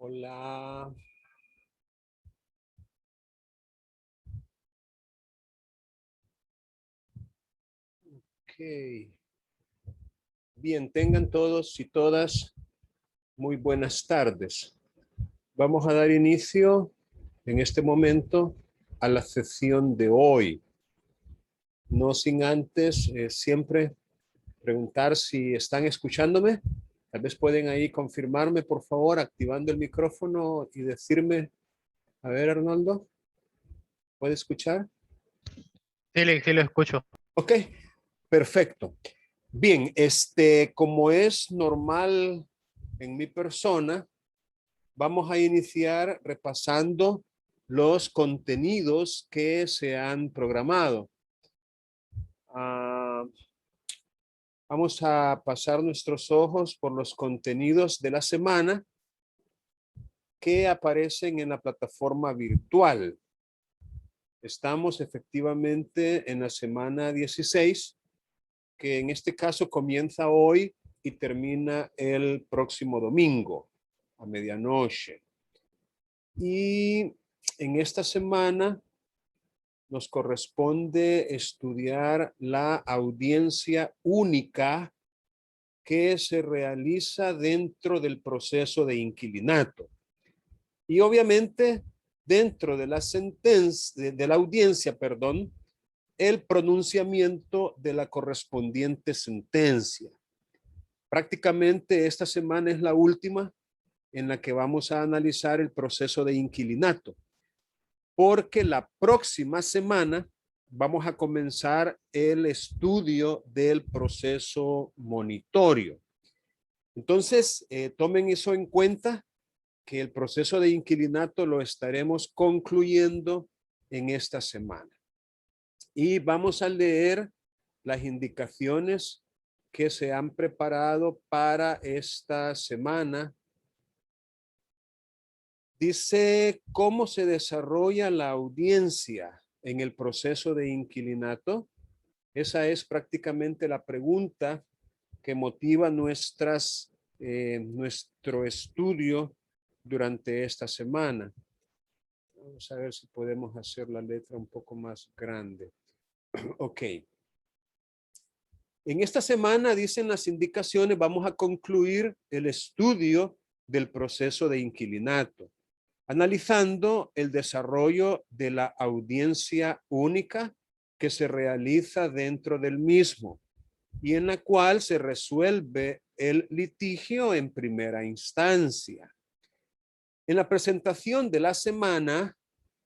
Hola. Ok. Bien, tengan todos y todas muy buenas tardes. Vamos a dar inicio en este momento a la sesión de hoy. No sin antes siempre preguntar si están escuchándome. Tal vez pueden ahí confirmarme, por favor, activando el micrófono y decirme, a ver, Arnoldo, ¿puede escuchar? Sí, lo escucho. Ok, perfecto. Bien, como es normal en mi persona, vamos a iniciar repasando los contenidos que se han programado. Ah, vamos a pasar nuestros ojos por los contenidos de la semana que aparecen en la plataforma virtual. Estamos efectivamente en la semana 16, que en este caso comienza hoy y termina el próximo domingo a medianoche. Y en esta semana nos corresponde estudiar la audiencia única que se realiza dentro del proceso de inquilinato. Y obviamente dentro de la sentencia, de la audiencia, perdón, el pronunciamiento de la correspondiente sentencia. Prácticamente esta semana es la última en la que vamos a analizar el proceso de inquilinato, porque la próxima semana vamos a comenzar el estudio del proceso monitorio. Entonces, tomen eso en cuenta, que el proceso de inquilinato lo estaremos concluyendo en esta semana. Y vamos a leer las indicaciones que se han preparado para esta semana. Dice cómo se desarrolla la audiencia en el proceso de inquilinato. Esa es prácticamente la pregunta que motiva nuestro estudio durante esta semana. Vamos a ver si podemos hacer la letra un poco más grande. Ok. En esta semana, dicen las indicaciones, vamos a concluir el estudio del proceso de inquilinato, analizando el desarrollo de la audiencia única que se realiza dentro del mismo y en la cual se resuelve el litigio en primera instancia. En la presentación de la semana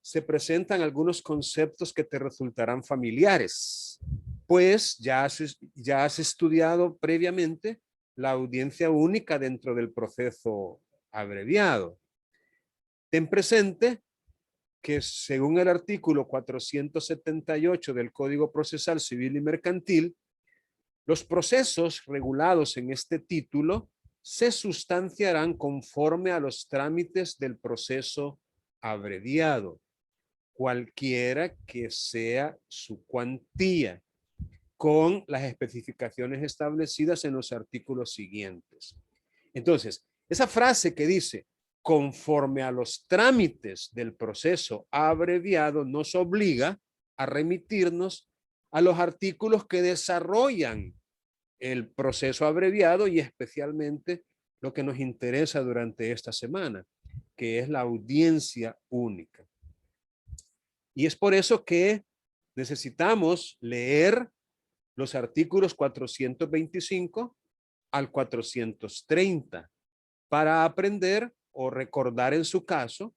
se presentan algunos conceptos que te resultarán familiares, pues ya has estudiado previamente la audiencia única dentro del proceso abreviado. Ten presente que según el artículo 478 del Código Procesal Civil y Mercantil, los procesos regulados en este título se sustanciarán conforme a los trámites del proceso abreviado, cualquiera que sea su cuantía, con las especificaciones establecidas en los artículos siguientes. Entonces, esa frase que dice conforme a los trámites del proceso abreviado nos obliga a remitirnos a los artículos que desarrollan el proceso abreviado y especialmente lo que nos interesa durante esta semana, que es la audiencia única. Y es por eso que necesitamos leer los artículos 425 al 430 para aprender o recordar en su caso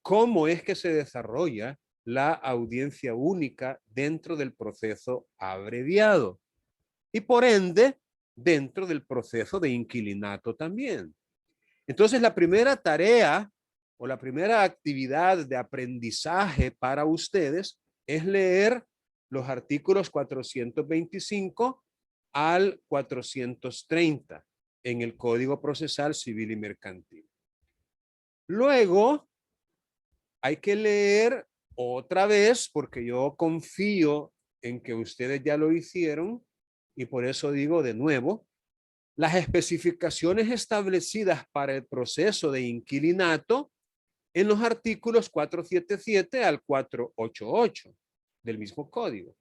cómo es que se desarrolla la audiencia única dentro del proceso abreviado y por ende dentro del proceso de inquilinato también. Entonces la primera tarea o la primera actividad de aprendizaje para ustedes es leer los artículos 425 al 430 en el Código Procesal Civil y Mercantil. Luego hay que leer otra vez, porque yo confío en que ustedes ya lo hicieron y por eso digo de nuevo, las especificaciones establecidas para el proceso de inquilinato en los artículos 477 al 488 del mismo código.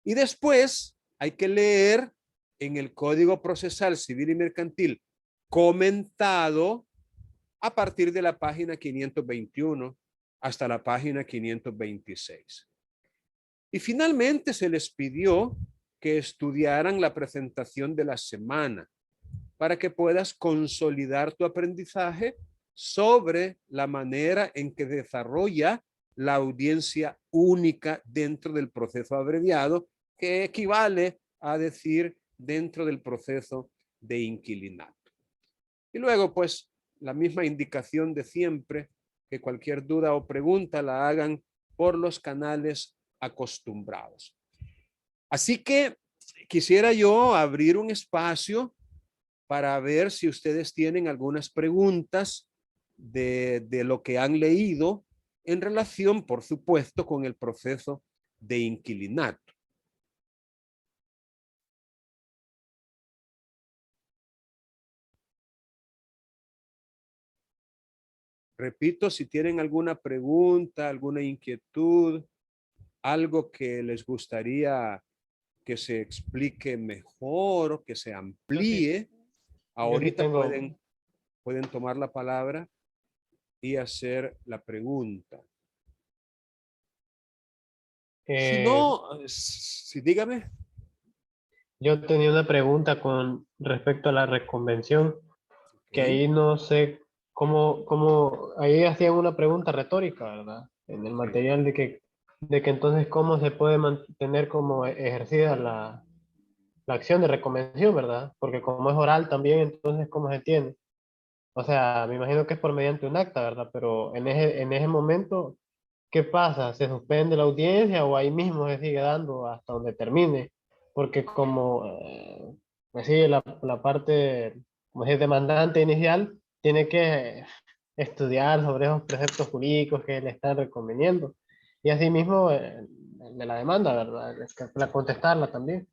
Y después hay que leer en el Código Procesal Civil y Mercantil comentado a partir de la página 521 hasta la página 526. Y finalmente se les pidió que estudiaran la presentación de la semana para que puedas consolidar tu aprendizaje sobre la manera en que desarrolla la audiencia única dentro del proceso abreviado, que equivale a decir dentro del proceso de inquilinato. Y luego, pues, la misma indicación de siempre, que cualquier duda o pregunta la hagan por los canales acostumbrados. Así que quisiera yo abrir un espacio para ver si ustedes tienen algunas preguntas de lo que han leído en relación, por supuesto, con el proceso de inquilinato. Repito, si tienen alguna pregunta, alguna inquietud, algo que les gustaría que se explique mejor, que se amplíe, ahorita tengo, pueden tomar la palabra y hacer la pregunta. Si no, sí, dígame. yo tenía una pregunta con respecto a la reconvención, que Ok. ahí no sé ahí hacían una pregunta retórica, ¿verdad? En el material de que entonces cómo se puede mantener como ejercida la acción de reconvención, ¿verdad? Porque como es oral también, entonces ¿cómo se tiene? O sea, me imagino que es por mediante un acta, ¿verdad? Pero en ese momento, ¿qué pasa? ¿Se suspende la audiencia o ahí mismo se sigue dando hasta donde termine? Porque como pues sí, la parte, como es demandante inicial, tiene que estudiar sobre esos preceptos jurídicos que le están reconveniendo. Y asimismo, el de la demanda, ¿verdad? Es que la contestarla también.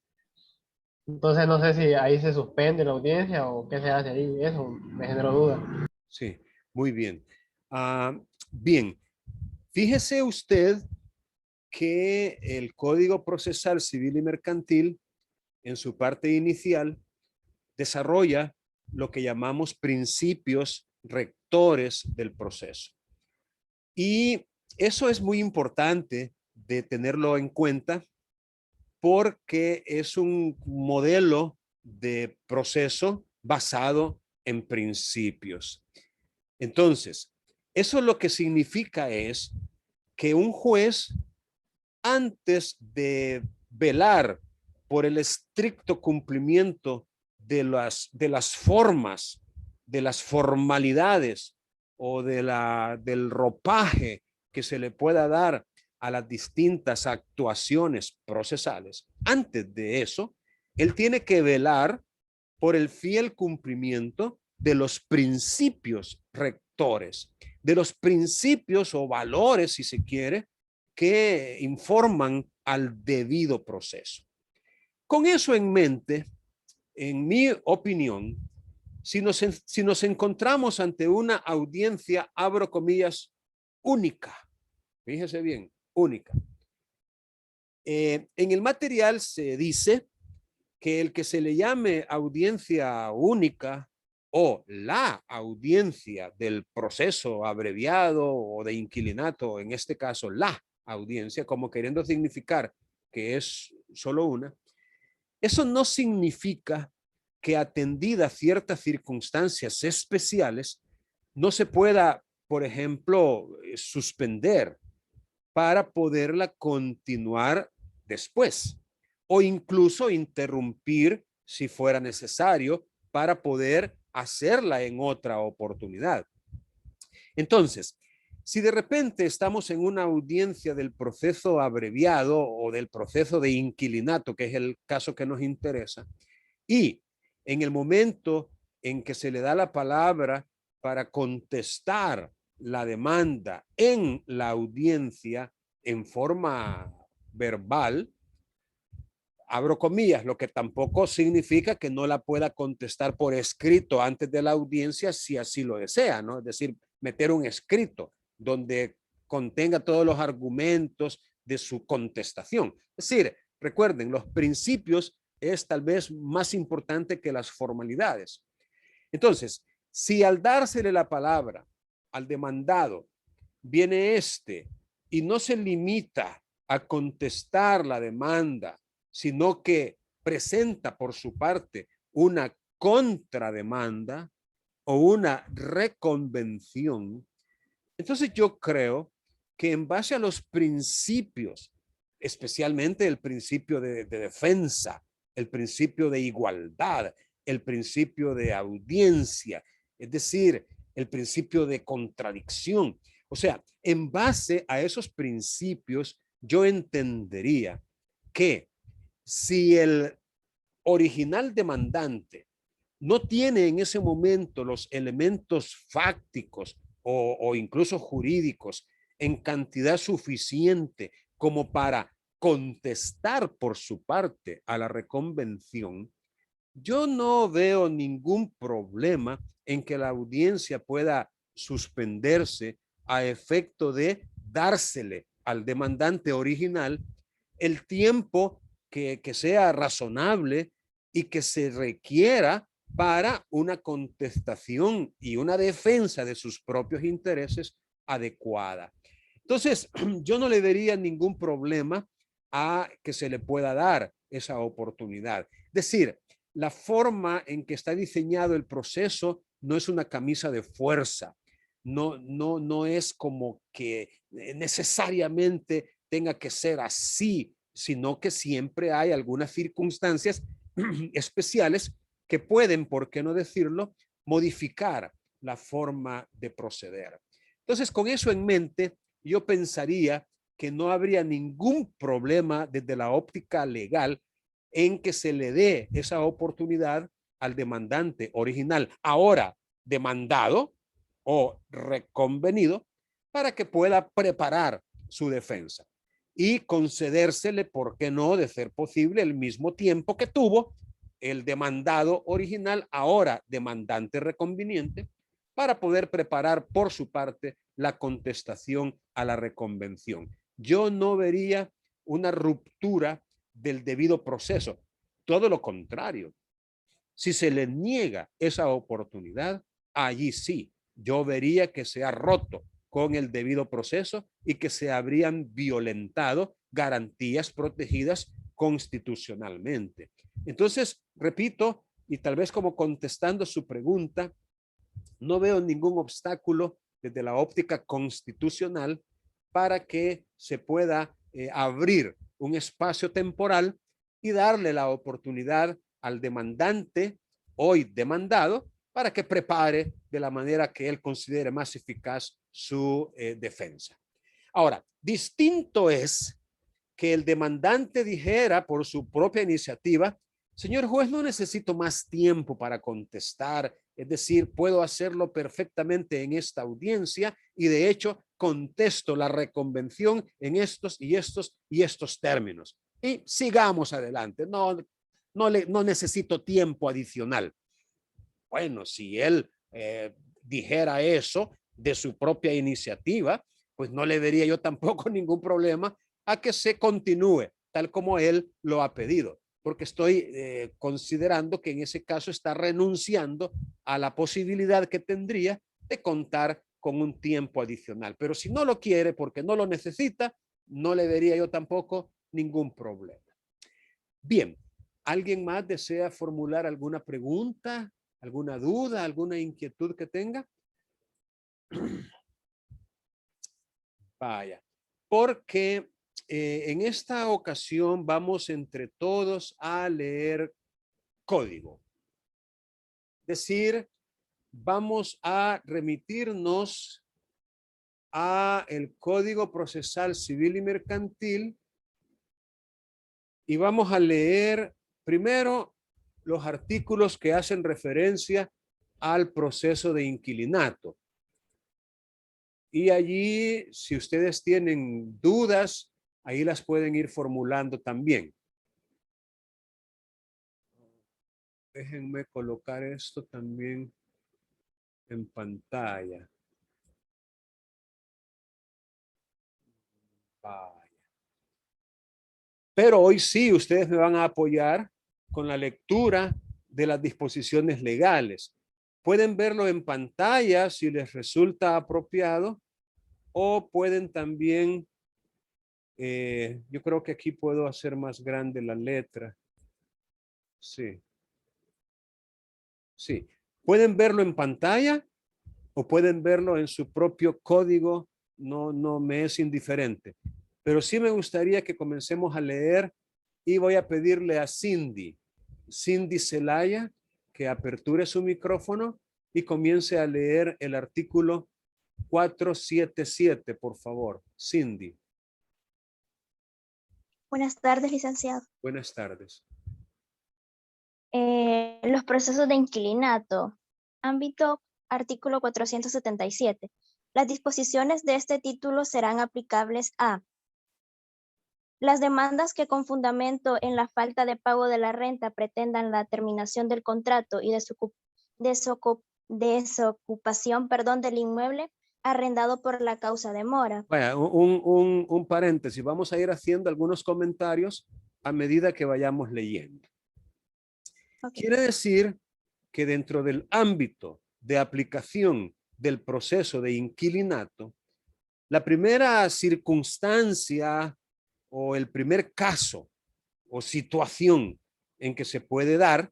Entonces no sé si ahí se suspende la audiencia o qué se hace ahí. Eso me generó duda. Sí, muy bien. Bien, fíjese usted que el Código Procesal Civil y Mercantil, en su parte inicial, desarrolla lo que llamamos principios rectores del proceso. Y eso es muy importante de tenerlo en cuenta porque es un modelo de proceso basado en principios. Entonces, eso lo que significa es que un juez, antes de velar por el estricto cumplimiento de las formas, de las formalidades o del ropaje que se le pueda dar a las distintas actuaciones procesales, antes de eso, él tiene que velar por el fiel cumplimiento de los principios rectores, de los principios o valores, si se quiere, que informan al debido proceso. Con eso en mente, en mi opinión, si nos encontramos ante una audiencia, abro comillas, única, fíjese bien, única. En el material se dice que el que se le llame audiencia única o la audiencia del proceso abreviado o de inquilinato, en este caso la audiencia, como queriendo significar que es solo una, eso no significa que atendidas ciertas circunstancias especiales no se pueda, por ejemplo, suspender para poderla continuar después o incluso interrumpir si fuera necesario para poder hacerla en otra oportunidad. Entonces, si de repente estamos en una audiencia del proceso abreviado o del proceso de inquilinato, que es el caso que nos interesa, y en el momento en que se le da la palabra para contestar la demanda en la audiencia en forma verbal, abro comillas, lo que tampoco significa que no la pueda contestar por escrito antes de la audiencia si así lo desea, ¿no? Es decir, meter un escrito donde contenga todos los argumentos de su contestación. Es decir, recuerden, los principios es tal vez más importante que las formalidades. Entonces, si al dársele la palabra al demandado viene y no se limita a contestar la demanda, sino que presenta por su parte una contrademanda o una reconvención, entonces yo creo que en base a los principios, especialmente el principio de defensa, el principio de igualdad, el principio de audiencia, es decir, el principio de contradicción. O sea, en base a esos principios, yo entendería que si el original demandante no tiene en ese momento los elementos fácticos o incluso jurídicos en cantidad suficiente como para contestar por su parte a la reconvención, yo no veo ningún problema en que la audiencia pueda suspenderse a efecto de dársele al demandante original el tiempo que sea razonable y que se requiera para una contestación y una defensa de sus propios intereses adecuada. Entonces, yo no le vería ningún problema a que se le pueda dar esa oportunidad. Es decir, la forma en que está diseñado el proceso no es una camisa de fuerza, no es como que necesariamente tenga que ser así, sino que siempre hay algunas circunstancias especiales que pueden, por qué no decirlo, modificar la forma de proceder. Entonces, con eso en mente, yo pensaría que no habría ningún problema desde la óptica legal en que se le dé esa oportunidad al demandante original, ahora demandado o reconvenido, para que pueda preparar su defensa y concedérsele, ¿por qué no?, de ser posible, el mismo tiempo que tuvo el demandado original, ahora demandante reconveniente, para poder preparar por su parte la contestación a la reconvención. Yo no vería una ruptura del debido proceso, todo lo contrario. Si se le niega esa oportunidad, allí sí, yo vería que se ha roto con el debido proceso y que se habrían violentado garantías protegidas constitucionalmente. Entonces, repito, y tal vez como contestando su pregunta, no veo ningún obstáculo desde la óptica constitucional para que se pueda abrir un espacio temporal y darle la oportunidad al demandante, hoy demandado, para que prepare de la manera que él considere más eficaz su defensa. Ahora, distinto es que el demandante dijera por su propia iniciativa: señor juez, no necesito más tiempo para contestar, es decir, puedo hacerlo perfectamente en esta audiencia y de hecho contesto la reconvención en estos y estos y estos términos. Y sigamos adelante, no necesito tiempo adicional. Bueno, si él dijera eso de su propia iniciativa, pues no le vería yo tampoco ningún problema a que se continúe tal como él lo ha pedido, porque estoy considerando que en ese caso está renunciando a la posibilidad que tendría de contar con un tiempo adicional. Pero si no lo quiere porque no lo necesita, no le vería yo tampoco ningún problema. Bien, ¿alguien más desea formular alguna pregunta, alguna duda, alguna inquietud que tenga? Vaya, porque en esta ocasión vamos entre todos a leer código. Es decir, vamos a remitirnos a el Código Procesal Civil y Mercantil y vamos a leer primero los artículos que hacen referencia al proceso de inquilinato. Y allí, si ustedes tienen dudas, ahí las pueden ir formulando también. Déjenme colocar esto también en pantalla. Vaya. Pero hoy sí, ustedes me van a apoyar con la lectura de las disposiciones legales. Pueden verlo en pantalla si les resulta apropiado o pueden también, yo creo que aquí puedo hacer más grande la letra. Sí. Sí. Pueden verlo en pantalla o pueden verlo en su propio código. No me es indiferente. Pero sí me gustaría que comencemos a leer y voy a pedirle a Cindy Celaya, que aperture su micrófono y comience a leer el artículo 477, por favor. Cindy. Buenas tardes, licenciado. Buenas tardes. Los procesos de inquilinato. Ámbito, artículo 477. Las disposiciones de este título serán aplicables a las demandas que con fundamento en la falta de pago de la renta pretendan la terminación del contrato y desocupación, del inmueble arrendado por la causa de mora. Vaya, un paréntesis. Vamos a ir haciendo algunos comentarios a medida que vayamos leyendo. Okay. Quiere decir que dentro del ámbito de aplicación del proceso de inquilinato, la primera circunstancia o el primer caso o situación en que se puede dar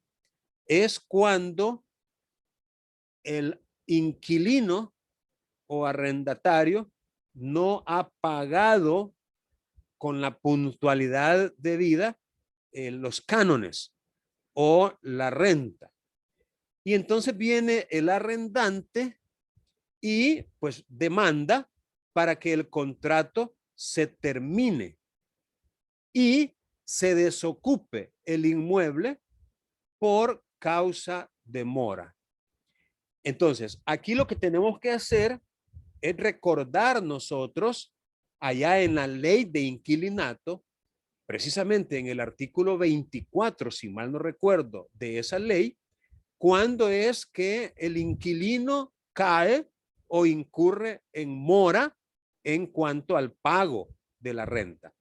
es cuando el inquilino o arrendatario no ha pagado con la puntualidad debida los cánones o la renta. Y entonces viene el arrendante y pues demanda para que el contrato se termine y se desocupe el inmueble por causa de mora. Entonces, aquí lo que tenemos que hacer es recordar nosotros allá en la ley de inquilinato, precisamente en el artículo 24, si mal no recuerdo, de esa ley, cuándo es que el inquilino cae o incurre en mora en cuanto al pago de la renta.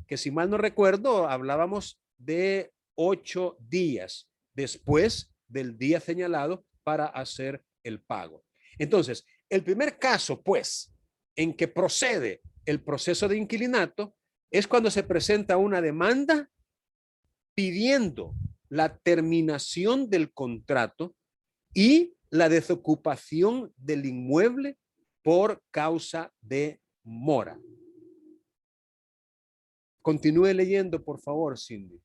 Que si mal no recuerdo, hablábamos de 8 días después del día señalado para hacer el pago. Entonces, el primer caso, pues, en que procede el proceso de inquilinato es cuando se presenta una demanda pidiendo la terminación del contrato y la desocupación del inmueble por causa de mora. Continúe leyendo, por favor, Cindy.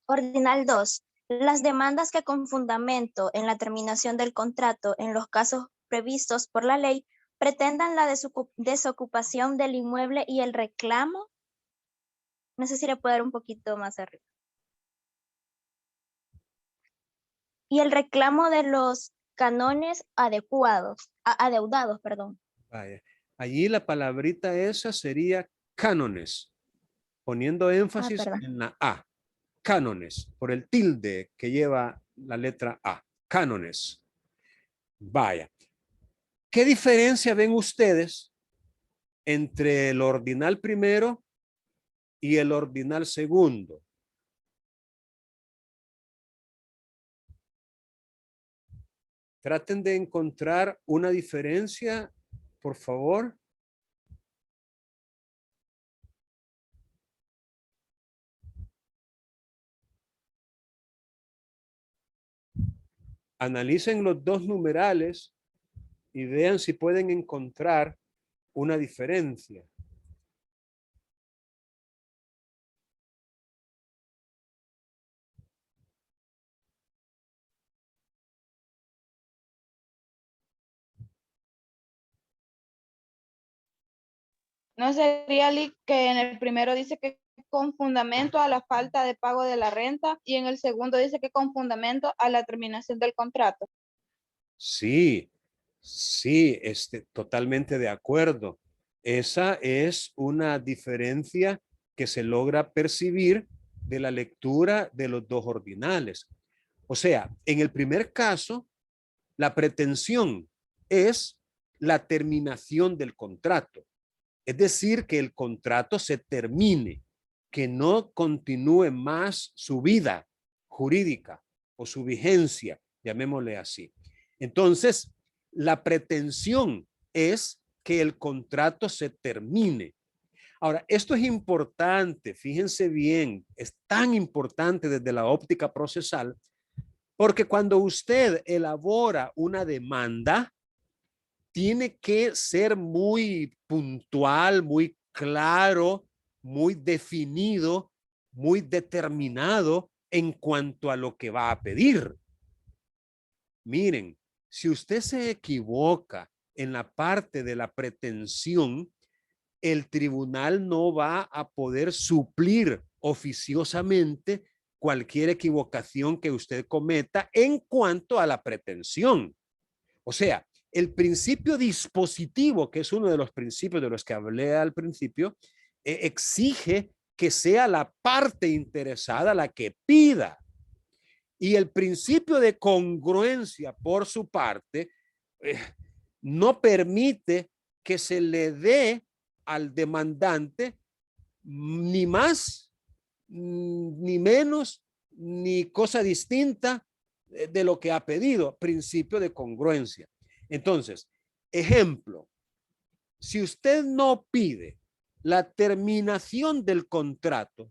Ordinal 2. Las demandas que con fundamento en la terminación del contrato en los casos previstos por la ley pretendan la desocupación del inmueble y el reclamo. No sé si le puedo dar un poquito más arriba. Y el reclamo de los cánones adeudados, perdón. Vaya. Allí la palabrita esa sería cánones, poniendo énfasis en la A. Cánones, por el tilde que lleva la letra A. Cánones. Vaya. ¿Qué diferencia ven ustedes entre el ordinal primero y el ordinal segundo? Traten de encontrar una diferencia, por favor. Analicen los dos numerales y vean si pueden encontrar una diferencia. ¿No sería que en el primero dice que con fundamento a la falta de pago de la renta y en el segundo dice que con fundamento a la terminación del contrato? Sí, sí, totalmente de acuerdo. Esa es una diferencia que se logra percibir de la lectura de los dos ordinales. O sea, en el primer caso, la pretensión es la terminación del contrato. Es decir, que el contrato se termine, que no continúe más su vida jurídica o su vigencia, llamémosle así. Entonces, la pretensión es que el contrato se termine. Ahora, esto es importante, fíjense bien, es tan importante desde la óptica procesal, porque cuando usted elabora una demanda, tiene que ser muy puntual, muy claro, muy definido, muy determinado en cuanto a lo que va a pedir. Miren, si usted se equivoca en la parte de la pretensión, el tribunal no va a poder suplir oficiosamente cualquier equivocación que usted cometa en cuanto a la pretensión. O sea, el principio dispositivo, que es uno de los principios de los que hablé al principio, exige que sea la parte interesada la que pida. Y el principio de congruencia, por su parte, no permite que se le dé al demandante ni más, ni menos, ni cosa distinta de lo que ha pedido. Principio de congruencia. Entonces, ejemplo, si usted no pide la terminación del contrato,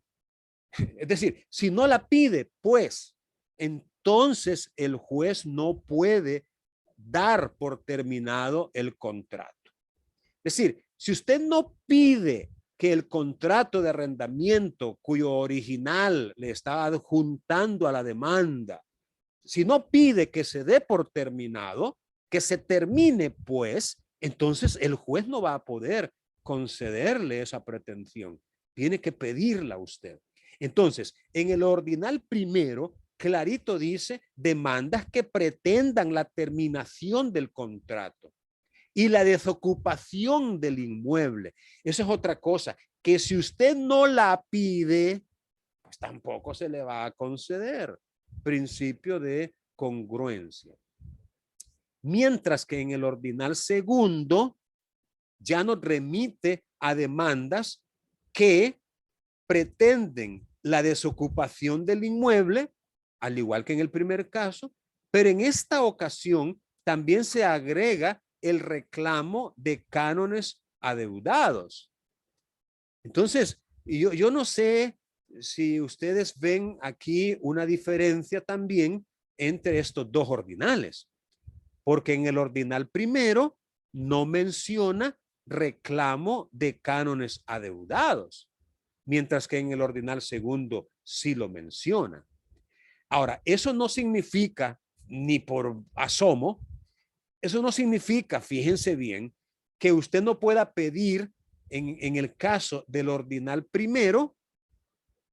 es decir, si no la pide, pues, entonces el juez no puede dar por terminado el contrato. Es decir, si usted no pide que el contrato de arrendamiento cuyo original le está adjuntando a la demanda, si no pide que se dé por terminado, que se termine, pues, entonces el juez no va a poder concederle esa pretensión. Tiene que pedirla usted. Entonces, en el ordinal primero, clarito dice demandas que pretendan la terminación del contrato y la desocupación del inmueble. Esa es otra cosa, que si usted no la pide, pues tampoco se le va a conceder. Principio de congruencia. Mientras que en el ordinal segundo ya nos remite a demandas que pretenden la desocupación del inmueble, al igual que en el primer caso, pero en esta ocasión también se agrega el reclamo de cánones adeudados. Entonces, yo no sé si ustedes ven aquí una diferencia también entre estos dos ordinales, porque en el ordinal primero no menciona reclamo de cánones adeudados, mientras que en el ordinal segundo sí lo menciona. Ahora, eso no significa, ni por asomo, eso no significa, fíjense bien, que usted no pueda pedir en el caso del ordinal primero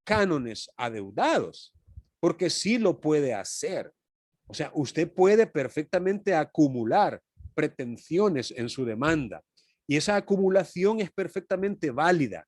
cánones adeudados, porque sí lo puede hacer. O sea, usted puede perfectamente acumular pretensiones en su demanda y esa acumulación es perfectamente válida.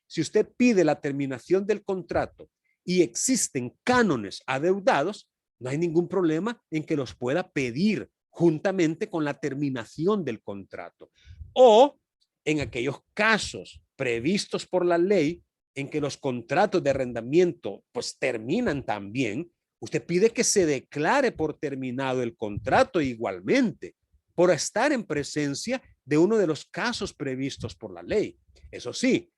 Si usted pide la terminación del contrato y existen cánones adeudados, no hay ningún problema en que los pueda pedir juntamente con la terminación del contrato. O en aquellos casos previstos por la ley en que los contratos de arrendamiento pues terminan también, usted pide que se declare por terminado el contrato igualmente, por estar en presencia de uno de los casos previstos por la ley. Eso sí,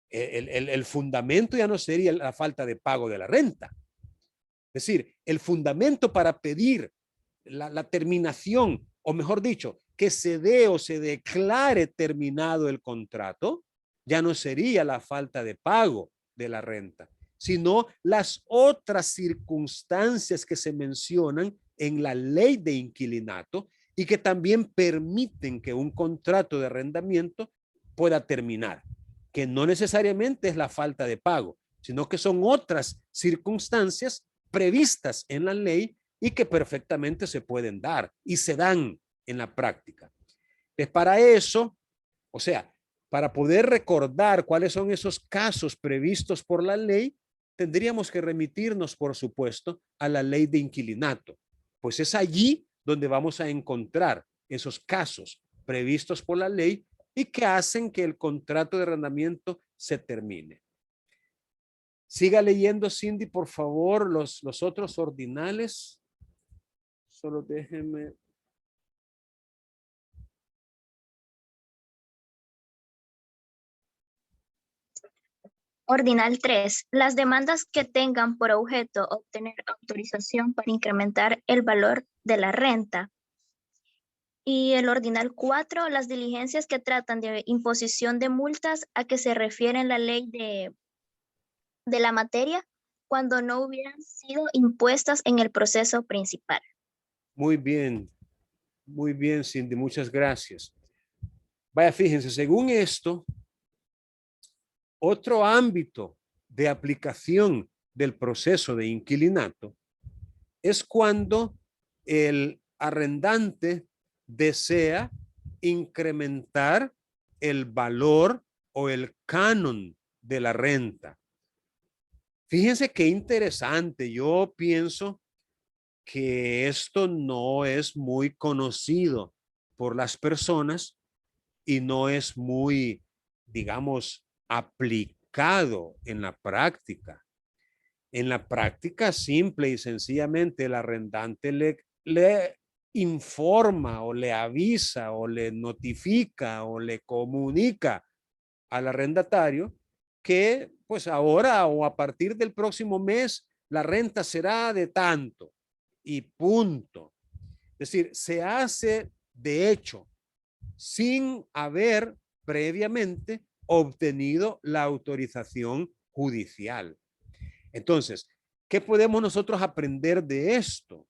el fundamento ya no sería la falta de pago de la renta. Es decir, el fundamento para pedir la terminación, o mejor dicho, que se dé o se declare terminado el contrato, ya no sería la falta de pago de la renta, sino las otras circunstancias que se mencionan en la ley de inquilinato y que también permiten que un contrato de arrendamiento pueda terminar, que no necesariamente es la falta de pago, sino que son otras circunstancias previstas en la ley y que perfectamente se pueden dar y se dan en la práctica. Es para eso, o sea, para poder recordar cuáles son esos casos previstos por la ley, tendríamos que remitirnos, por supuesto, a la ley de inquilinato, pues es allí donde vamos a encontrar esos casos previstos por la ley y que hacen que el contrato de arrendamiento se termine. Siga leyendo, Cindy, por favor, los otros ordinales. Solo déjenme. Ordinal 3. Las demandas que tengan por objeto obtener autorización para incrementar el valor de la renta. Y el ordinal 4, las diligencias que tratan de imposición de multas a que se refiere la ley de la materia cuando no hubieran sido impuestas en el proceso principal. Muy bien, Cindy, muchas gracias. Vaya, fíjense, según esto, otro ámbito de aplicación del proceso de inquilinato es cuando el arrendante desea incrementar el valor o el canon de la renta. Fíjense qué interesante. Yo pienso que esto no es muy conocido por las personas y no es muy, digamos, aplicado en la práctica. En la práctica, simple y sencillamente, el arrendante le informa o le avisa o le notifica o le comunica al arrendatario que pues ahora o a partir del próximo mes la renta será de tanto y punto. Es decir, se hace de hecho sin haber previamente obtenido la autorización judicial. Entonces, ¿qué podemos nosotros aprender de esto?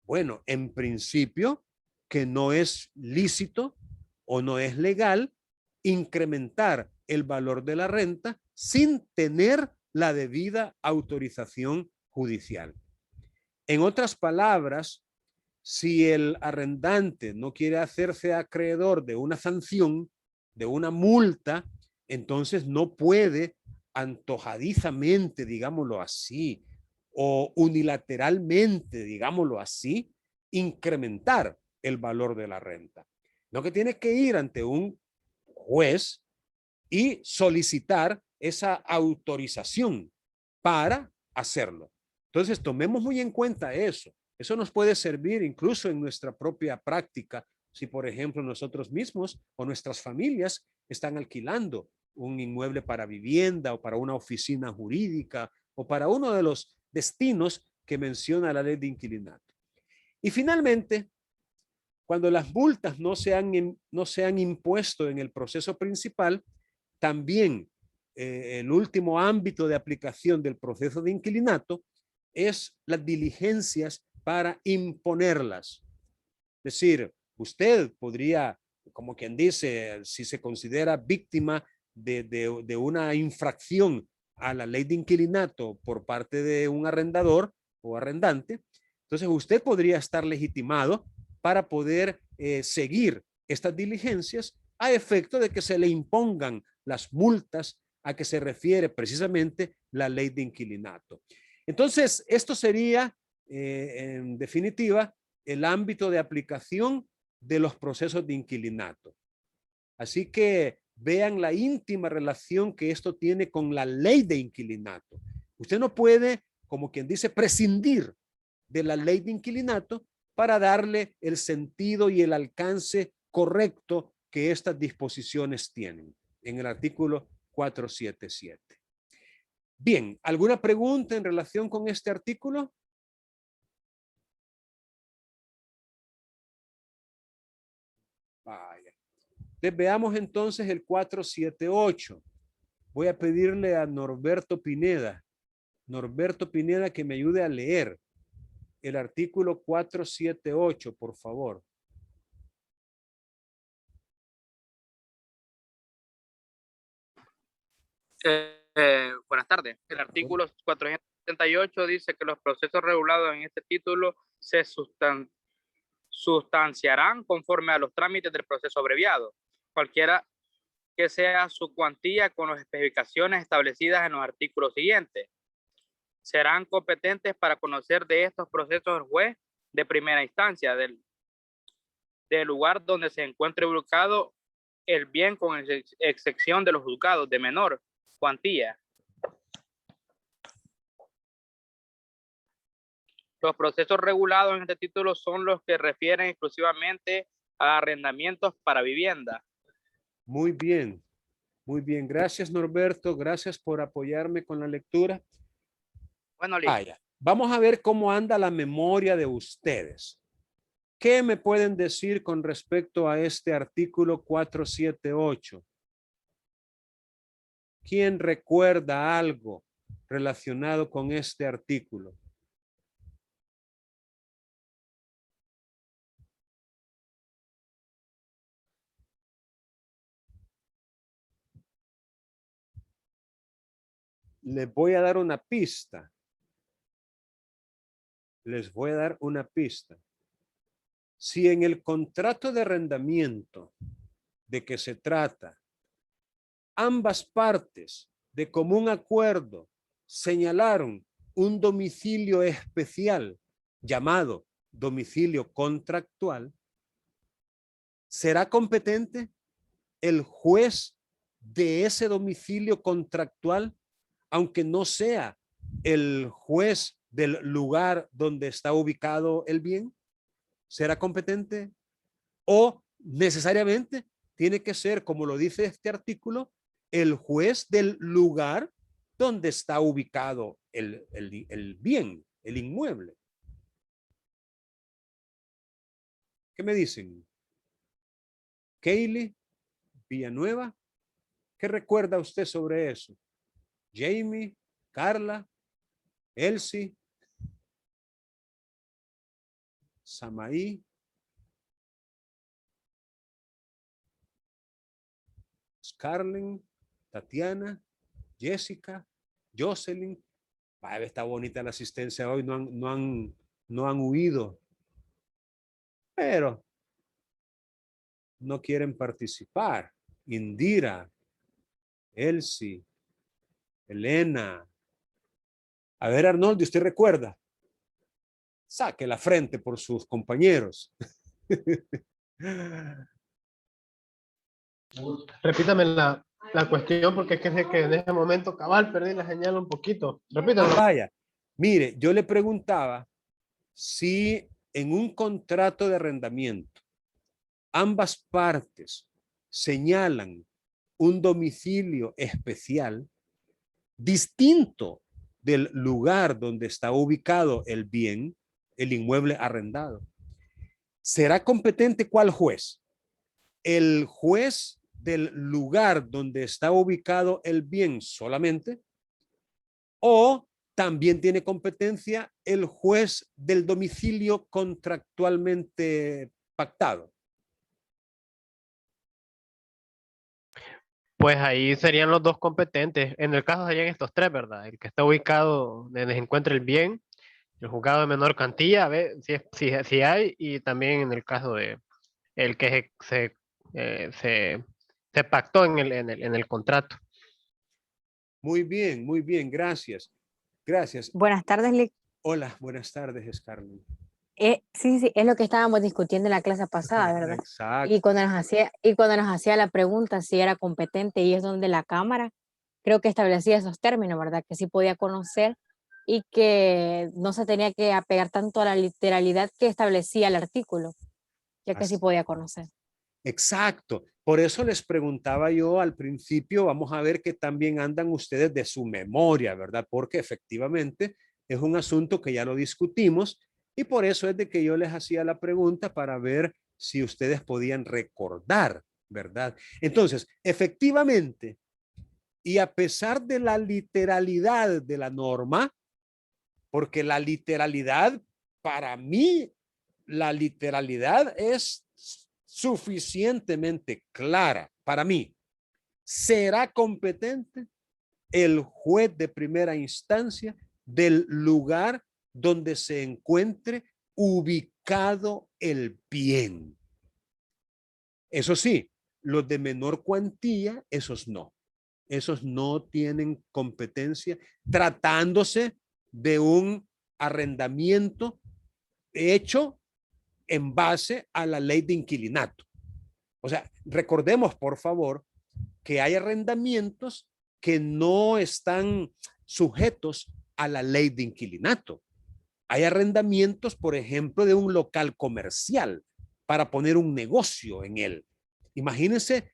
Bueno, en principio, que no es lícito o no es legal incrementar el valor de la renta sin tener la debida autorización judicial. En otras palabras, si el arrendante no quiere hacerse acreedor de una sanción, de una multa, entonces no puede antojadizamente, digámoslo así, o unilateralmente, digámoslo así, incrementar el valor de la renta. No, que tiene que ir ante un juez y solicitar esa autorización para hacerlo. Entonces, tomemos muy en cuenta eso. Eso nos puede servir incluso en nuestra propia práctica. Si, por ejemplo, nosotros mismos o nuestras familias están alquilando un inmueble para vivienda o para una oficina jurídica o para uno de los destinos que menciona la ley de inquilinato. Y finalmente, cuando las multas no se han impuesto en el proceso principal, también el último ámbito de aplicación del proceso de inquilinato es las diligencias para imponerlas. Es decir, usted podría, como quien dice, si se considera víctima de una infracción a la ley de inquilinato por parte de un arrendador o arrendante, entonces usted podría estar legitimado para poder seguir estas diligencias a efecto de que se le impongan las multas a que se refiere precisamente la ley de inquilinato. Entonces, esto sería, en definitiva, el ámbito de aplicación de los procesos de inquilinato. Así que vean la íntima relación que esto tiene con la ley de inquilinato. Usted no puede, como quien dice, prescindir de la ley de inquilinato para darle el sentido y el alcance correcto que estas disposiciones tienen en el artículo 477. Bien, ¿alguna pregunta en relación con este artículo? Vaya. Veamos entonces el 478. Voy a pedirle a Norberto Pineda que me ayude a leer el artículo 478, por favor. Buenas tardes. El artículo 478 dice que los procesos regulados en este título se sustanciarán conforme a los trámites del proceso abreviado, cualquiera que sea su cuantía con las especificaciones establecidas en los artículos siguientes. serán competentes para conocer de estos procesos el juez de primera instancia del lugar donde se encuentre ubicado el bien, con excepción de los juzgados de menor cuantía. Los procesos regulados en este título son los que refieren exclusivamente a arrendamientos para vivienda. Muy bien. Muy bien. Gracias, Norberto. Gracias por apoyarme con la lectura. Bueno, Lee, Vaya, vamos a ver cómo anda la memoria de ustedes. ¿Qué me pueden decir con respecto a este artículo 478? ¿Quién recuerda algo relacionado con este artículo? Les voy a dar una pista. Les voy a dar una pista. Si en el contrato de arrendamiento de que se trata, ambas partes de común acuerdo señalaron un domicilio especial llamado domicilio contractual, ¿será competente el juez de ese domicilio contractual, aunque no sea el juez del lugar donde está ubicado el bien? ¿Será competente? ¿O necesariamente tiene que ser, como lo dice este artículo, el juez del lugar donde está ubicado el bien, el inmueble? ¿Qué me dicen? Kaylee Villanueva, ¿qué recuerda usted sobre eso? Jamie, Carla, Elsie, Samaí, Scarlett, Tatiana, Jessica, Jocelyn. Vaya, está bonita la asistencia hoy, no han huido, pero no quieren participar. Indira, Elsie, Elena. A ver, Arnoldo, ¿usted recuerda? Saque la frente por sus compañeros. Repítame la cuestión porque es que sé que en ese momento cabal perdí la señal un poquito. Repítame. Vaya, mire, yo le preguntaba si en un contrato de arrendamiento ambas partes señalan un domicilio especial distinto del lugar donde está ubicado el bien, el inmueble arrendado. ¿Será competente cuál juez? ¿El juez del lugar donde está ubicado el bien solamente? ¿O también tiene competencia el juez del domicilio contractualmente pactado? Pues ahí serían los dos competentes. En el caso serían estos tres, ¿verdad? El que está ubicado donde se encuentra el bien, el juzgado de menor cuantía, a ver si hay, y también en el caso de el que se pactó en el contrato. Muy bien, gracias. Gracias. Buenas tardes, Lic. Hola, buenas tardes, Scarlett. Sí, es lo que estábamos discutiendo en la clase pasada, ¿verdad? Exacto. Y cuando nos hacía la pregunta si era competente, y es donde la Cámara creo que establecía esos términos, ¿verdad? Que sí podía conocer y que no se tenía que apegar tanto a la literalidad que establecía el artículo, ya que sí podía conocer. Exacto. Por eso les preguntaba yo al principio, vamos a ver que también andan ustedes de su memoria, ¿verdad? Porque efectivamente es un asunto que ya lo discutimos y por eso es de que yo les hacía la pregunta para ver si ustedes podían recordar, ¿verdad? Entonces, efectivamente, y a pesar de la literalidad de la norma, porque la literalidad, para mí, la literalidad es suficientemente clara para mí. ¿Será competente el juez de primera instancia del lugar donde se encuentre ubicado el bien? Eso sí, los de menor cuantía, esos no tienen competencia tratándose de un arrendamiento hecho en base a la ley de inquilinato. O sea, recordemos, por favor, que hay arrendamientos que no están sujetos a la ley de inquilinato. Hay arrendamientos, por ejemplo, de un local comercial para poner un negocio en él. Imagínense,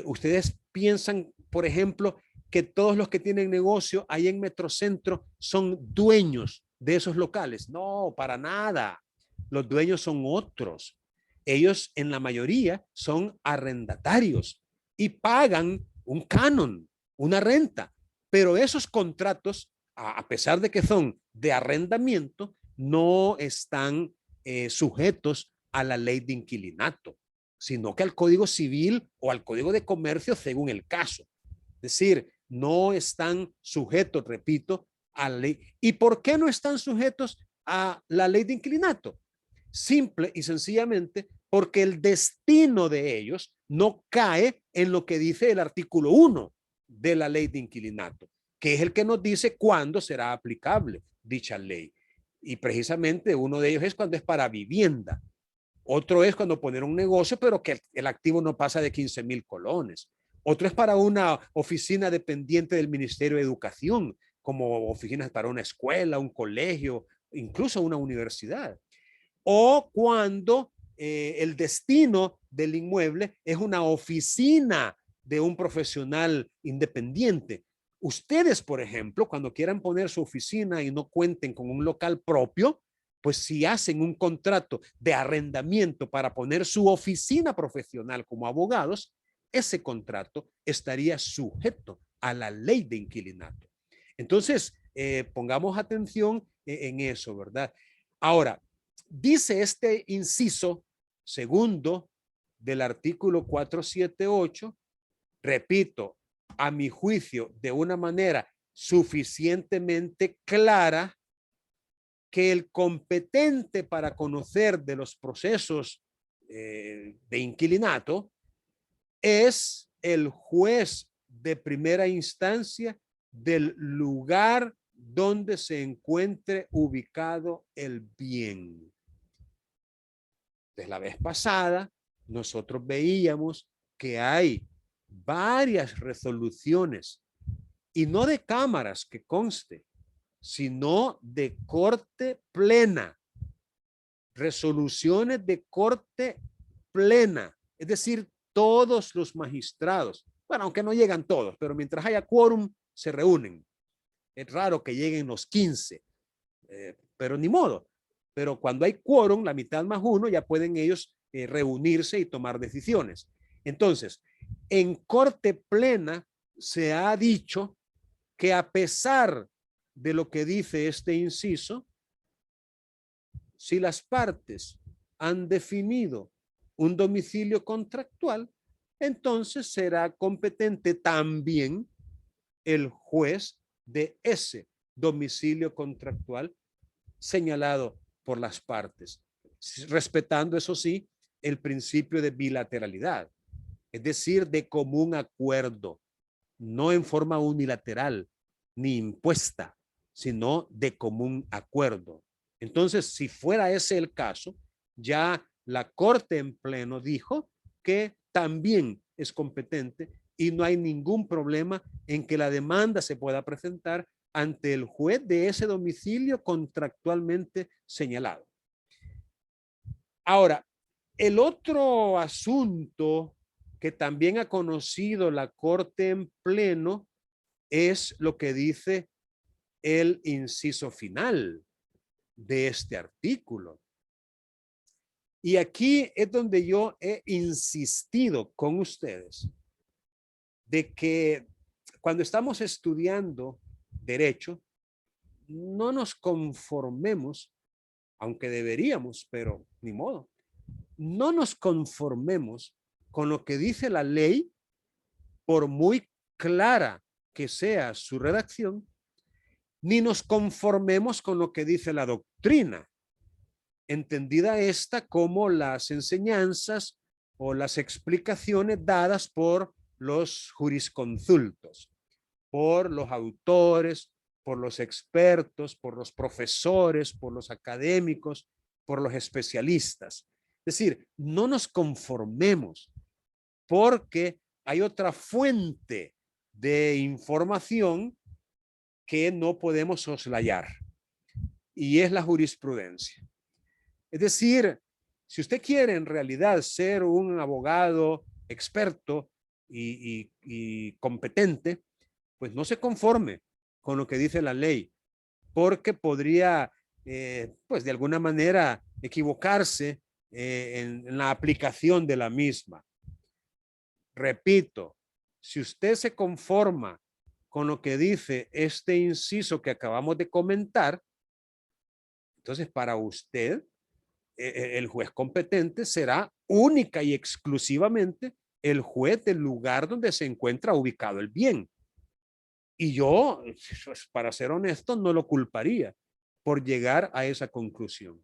ustedes piensan, por ejemplo, que todos los que tienen negocio ahí en Metrocentro son dueños de esos locales. No, para nada. Los dueños son otros. Ellos en la mayoría son arrendatarios y pagan un canon, una renta. Pero esos contratos, a pesar de que son de arrendamiento, no están sujetos a la ley de inquilinato, sino que al Código Civil o al Código de Comercio según el caso. Es decir, no están sujetos, repito, a la ley. ¿Y por qué no están sujetos a la ley de inquilinato? Simple y sencillamente porque el destino de ellos no cae en lo que dice el artículo 1 de la ley de inquilinato, que es el que nos dice cuándo será aplicable dicha ley. Y precisamente uno de ellos es cuando es para vivienda. Otro es cuando poner un negocio, pero que el activo no pasa de 15,000 colones. Otro es para una oficina dependiente del Ministerio de Educación, como oficinas para una escuela, un colegio, incluso una universidad. O cuando el destino del inmueble es una oficina de un profesional independiente. Ustedes, por ejemplo, cuando quieran poner su oficina y no cuenten con un local propio, pues si hacen un contrato de arrendamiento para poner su oficina profesional como abogados, ese contrato estaría sujeto a la ley de inquilinato. Entonces, pongamos atención en eso, ¿verdad? Ahora, dice este inciso segundo del artículo 478, repito, a mi juicio, de una manera suficientemente clara, que el competente para conocer de los procesos de inquilinato es el juez de primera instancia del lugar donde se encuentre ubicado el bien. Desde la vez pasada, nosotros veíamos que hay varias resoluciones, y no de cámaras que conste, sino de corte plena, resoluciones de corte plena, es decir, todos los magistrados, bueno, aunque no llegan todos, pero mientras haya quórum, se reúnen. Es raro que lleguen los 15, pero ni modo. Pero cuando hay quórum, la mitad más uno, ya pueden ellos reunirse y tomar decisiones. Entonces, en corte plena se ha dicho que a pesar de lo que dice este inciso, si las partes han definido un domicilio contractual, entonces será competente también el juez de ese domicilio contractual señalado por las partes, respetando, eso sí, el principio de bilateralidad, es decir, de común acuerdo, no en forma unilateral ni impuesta, sino de común acuerdo. Entonces, si fuera ese el caso, ya la Corte en pleno dijo que también es competente y no hay ningún problema en que la demanda se pueda presentar ante el juez de ese domicilio contractualmente señalado. Ahora, el otro asunto que también ha conocido la Corte en pleno es lo que dice el inciso final de este artículo. Y aquí es donde yo he insistido con ustedes de que cuando estamos estudiando derecho, no nos conformemos, aunque deberíamos, pero ni modo, no nos conformemos con lo que dice la ley, por muy clara que sea su redacción, ni nos conformemos con lo que dice la doctrina, entendida esta como las enseñanzas o las explicaciones dadas por los jurisconsultos, por los autores, por los expertos, por los profesores, por los académicos, por los especialistas. Es decir, no nos conformemos porque hay otra fuente de información que no podemos soslayar y es la jurisprudencia. Es decir, si usted quiere en realidad ser un abogado experto y competente, pues no se conforme con lo que dice la ley, porque podría, pues de alguna manera, equivocarse en la aplicación de la misma. Repito, si usted se conforma con lo que dice este inciso que acabamos de comentar, entonces para usted el juez competente será única y exclusivamente el juez del lugar donde se encuentra ubicado el bien. Y yo, pues, para ser honesto, no lo culparía por llegar a esa conclusión.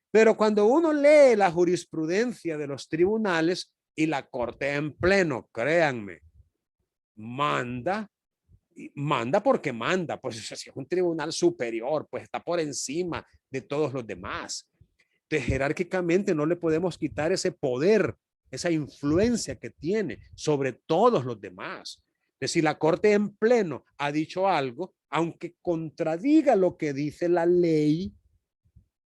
Pero cuando uno lee la jurisprudencia de los tribunales y la corte en pleno, créanme, manda porque manda, pues si es un tribunal superior, pues está por encima de todos los demás. Entonces, jerárquicamente no le podemos quitar ese poder, esa influencia que tiene sobre todos los demás. Es decir, la corte en pleno ha dicho algo, aunque contradiga lo que dice la ley,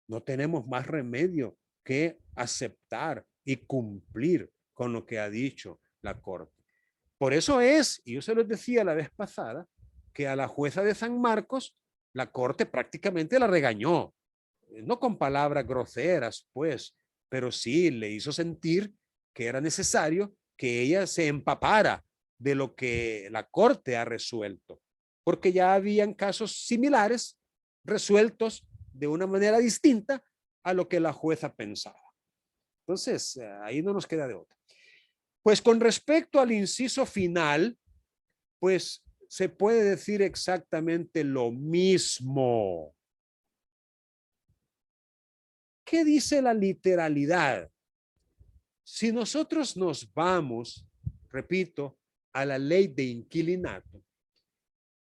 no tenemos más remedio que aceptar y cumplir con lo que ha dicho la corte. Por eso es, y yo se los decía la vez pasada, que a la jueza de San Marcos la corte prácticamente la regañó. No con palabras groseras, pues, pero sí le hizo sentir que era necesario que ella se empapara de lo que la corte ha resuelto, porque ya habían casos similares resueltos de una manera distinta a lo que la jueza pensaba. Entonces, ahí no nos queda de otra. Pues con respecto al inciso final, pues se puede decir exactamente lo mismo. ¿Qué dice la literalidad? Si nosotros nos vamos, repito, a la ley de inquilinato,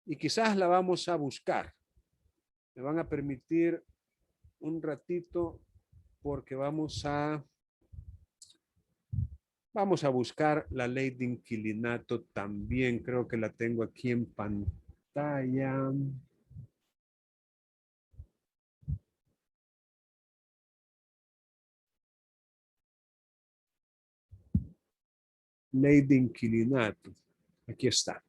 y quizás la vamos a buscar, me van a permitir un ratito porque vamos a buscar la ley de inquilinato también. Creo que la tengo aquí en pantalla. Ley de inquilinato. Aquí está.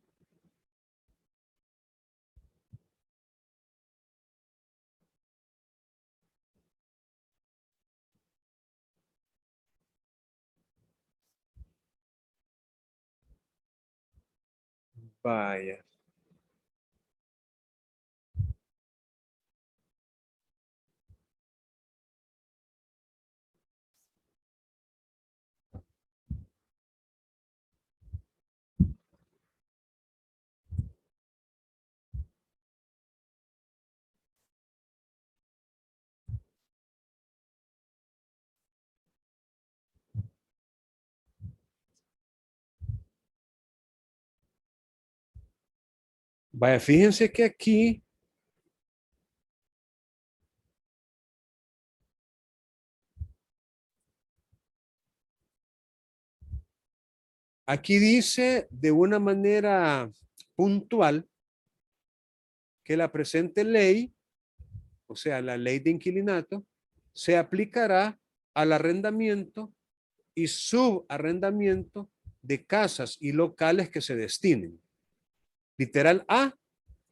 Vaya. Vaya, fíjense que aquí dice de una manera puntual que la presente ley, o sea, la ley de inquilinato, se aplicará al arrendamiento y subarrendamiento de casas y locales que se destinen. Literal A,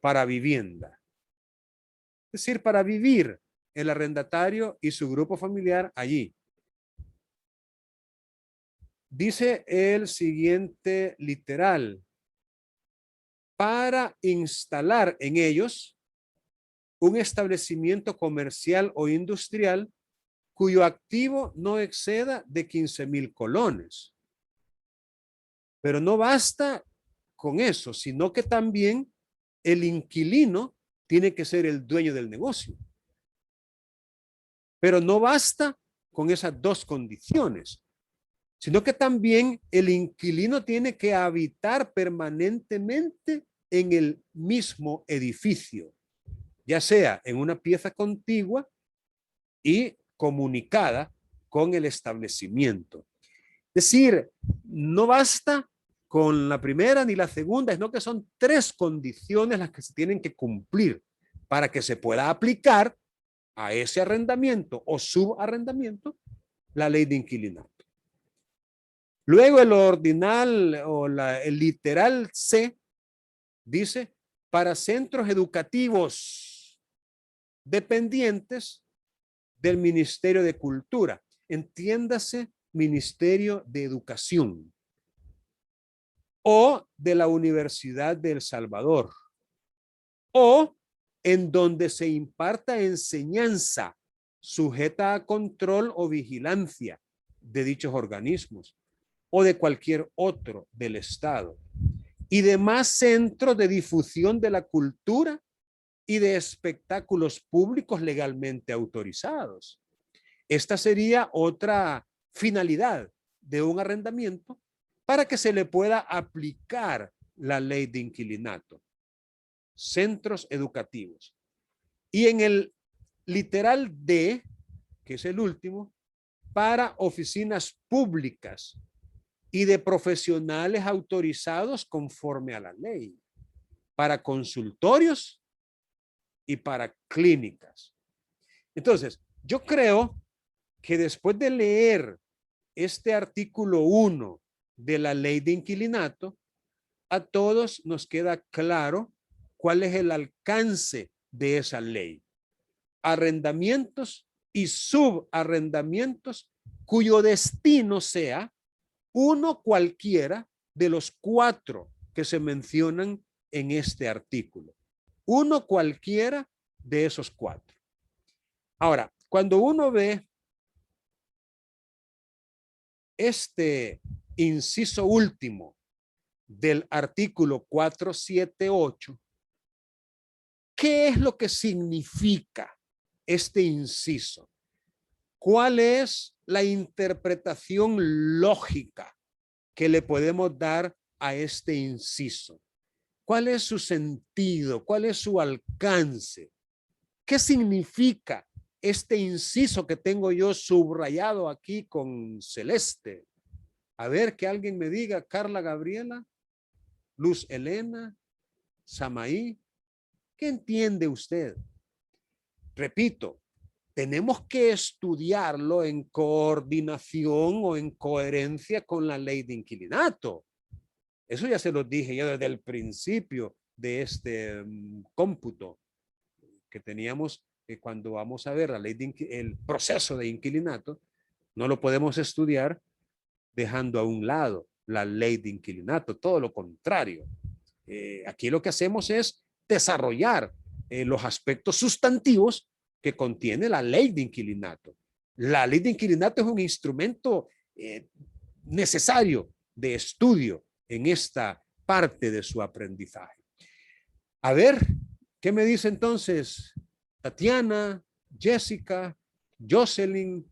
para vivienda. Es decir, para vivir el arrendatario y su grupo familiar allí. Dice el siguiente literal: para instalar en ellos un establecimiento comercial o industrial cuyo activo no exceda de 15,000 colones. Pero no basta con eso, sino que también el inquilino tiene que ser el dueño del negocio. Pero no basta con esas dos condiciones, sino que también el inquilino tiene que habitar permanentemente en el mismo edificio, ya sea en una pieza contigua y comunicada con el establecimiento. Es decir, no basta con la primera ni la segunda, sino que son 3 condiciones las que se tienen que cumplir para que se pueda aplicar a ese arrendamiento o subarrendamiento la ley de inquilinato. Luego el ordinal o el literal C dice para centros educativos dependientes del Ministerio de Cultura. Entiéndase Ministerio de Educación o de la Universidad de El Salvador o en donde se imparta enseñanza sujeta a control o vigilancia de dichos organismos o de cualquier otro del Estado y demás centros de difusión de la cultura y de espectáculos públicos legalmente autorizados. Esta sería otra finalidad de un arrendamiento para que se le pueda aplicar la ley de inquilinato. Centros educativos. Y en el literal D, que es el último, para oficinas públicas y de profesionales autorizados conforme a la ley, para consultorios y para clínicas. Entonces, yo creo que después de leer este artículo 1 de la ley de inquilinato, a todos nos queda claro cuál es el alcance de esa ley. Arrendamientos y subarrendamientos cuyo destino sea uno cualquiera de los 4 que se mencionan en este artículo. Uno cualquiera de esos 4. Ahora, cuando uno ve este inciso último del artículo 478, ¿qué es lo que significa este inciso? ¿Cuál es la interpretación lógica que le podemos dar a este inciso? ¿Cuál es su sentido? ¿Cuál es su alcance? ¿Qué significa este inciso que tengo yo subrayado aquí con celeste? A ver, que alguien me diga, Carla Gabriela, Luz Elena, Samaí, ¿qué entiende usted? Repito, tenemos que estudiarlo en coordinación o en coherencia con la ley de inquilinato. Eso ya se lo dije yo desde el principio de este cómputo que teníamos cuando vamos a ver la ley el proceso de inquilinato. No lo podemos estudiar dejando a un lado la ley de inquilinato, todo lo contrario. Aquí lo que hacemos es desarrollar los aspectos sustantivos que contiene la ley de inquilinato. La ley de inquilinato es un instrumento necesario de estudio en esta parte de su aprendizaje. A ver, ¿qué me dice entonces Tatiana, Jessica, Jocelyn?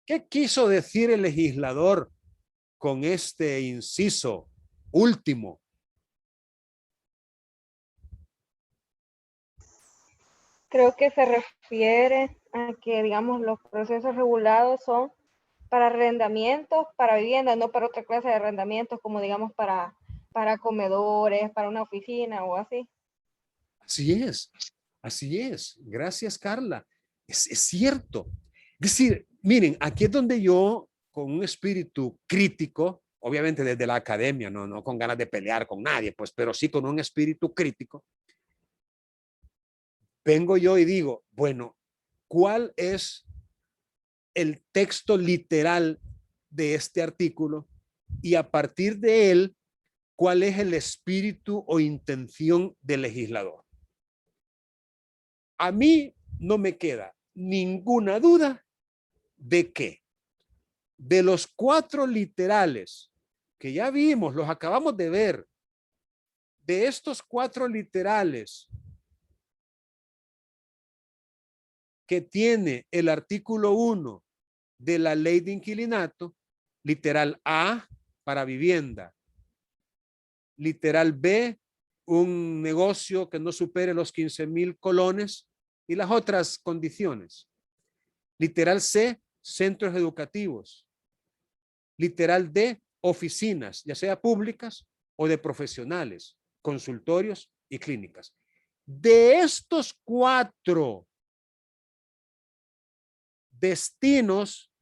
¿Qué quiso decir el legislador con este inciso último? Creo que se refiere a que, digamos, los procesos regulados son para arrendamientos, para viviendas, no para otra clase de arrendamientos, como digamos para comedores, para una oficina o así. Así es, así es. Gracias, Carla. Es cierto. Es decir, miren, aquí es donde yo, con un espíritu crítico, obviamente desde la academia, no con ganas de pelear con nadie, pues, pero sí con un espíritu crítico, vengo yo y digo, bueno, ¿cuál es el texto literal de este artículo? Y a partir de él, ¿cuál es el espíritu o intención del legislador? A mí no me queda ninguna duda de que de los 4 literales que ya vimos, los acabamos de ver, de estos 4 literales que tiene el artículo 1 de la ley de inquilinato, Literal A, para vivienda. Literal B, un negocio que no supere los 15,000 colones y las otras condiciones. Literal C, centros educativos. Literal D, oficinas, ya sea públicas o de profesionales, consultorios y clínicas. De estos 4 destinos,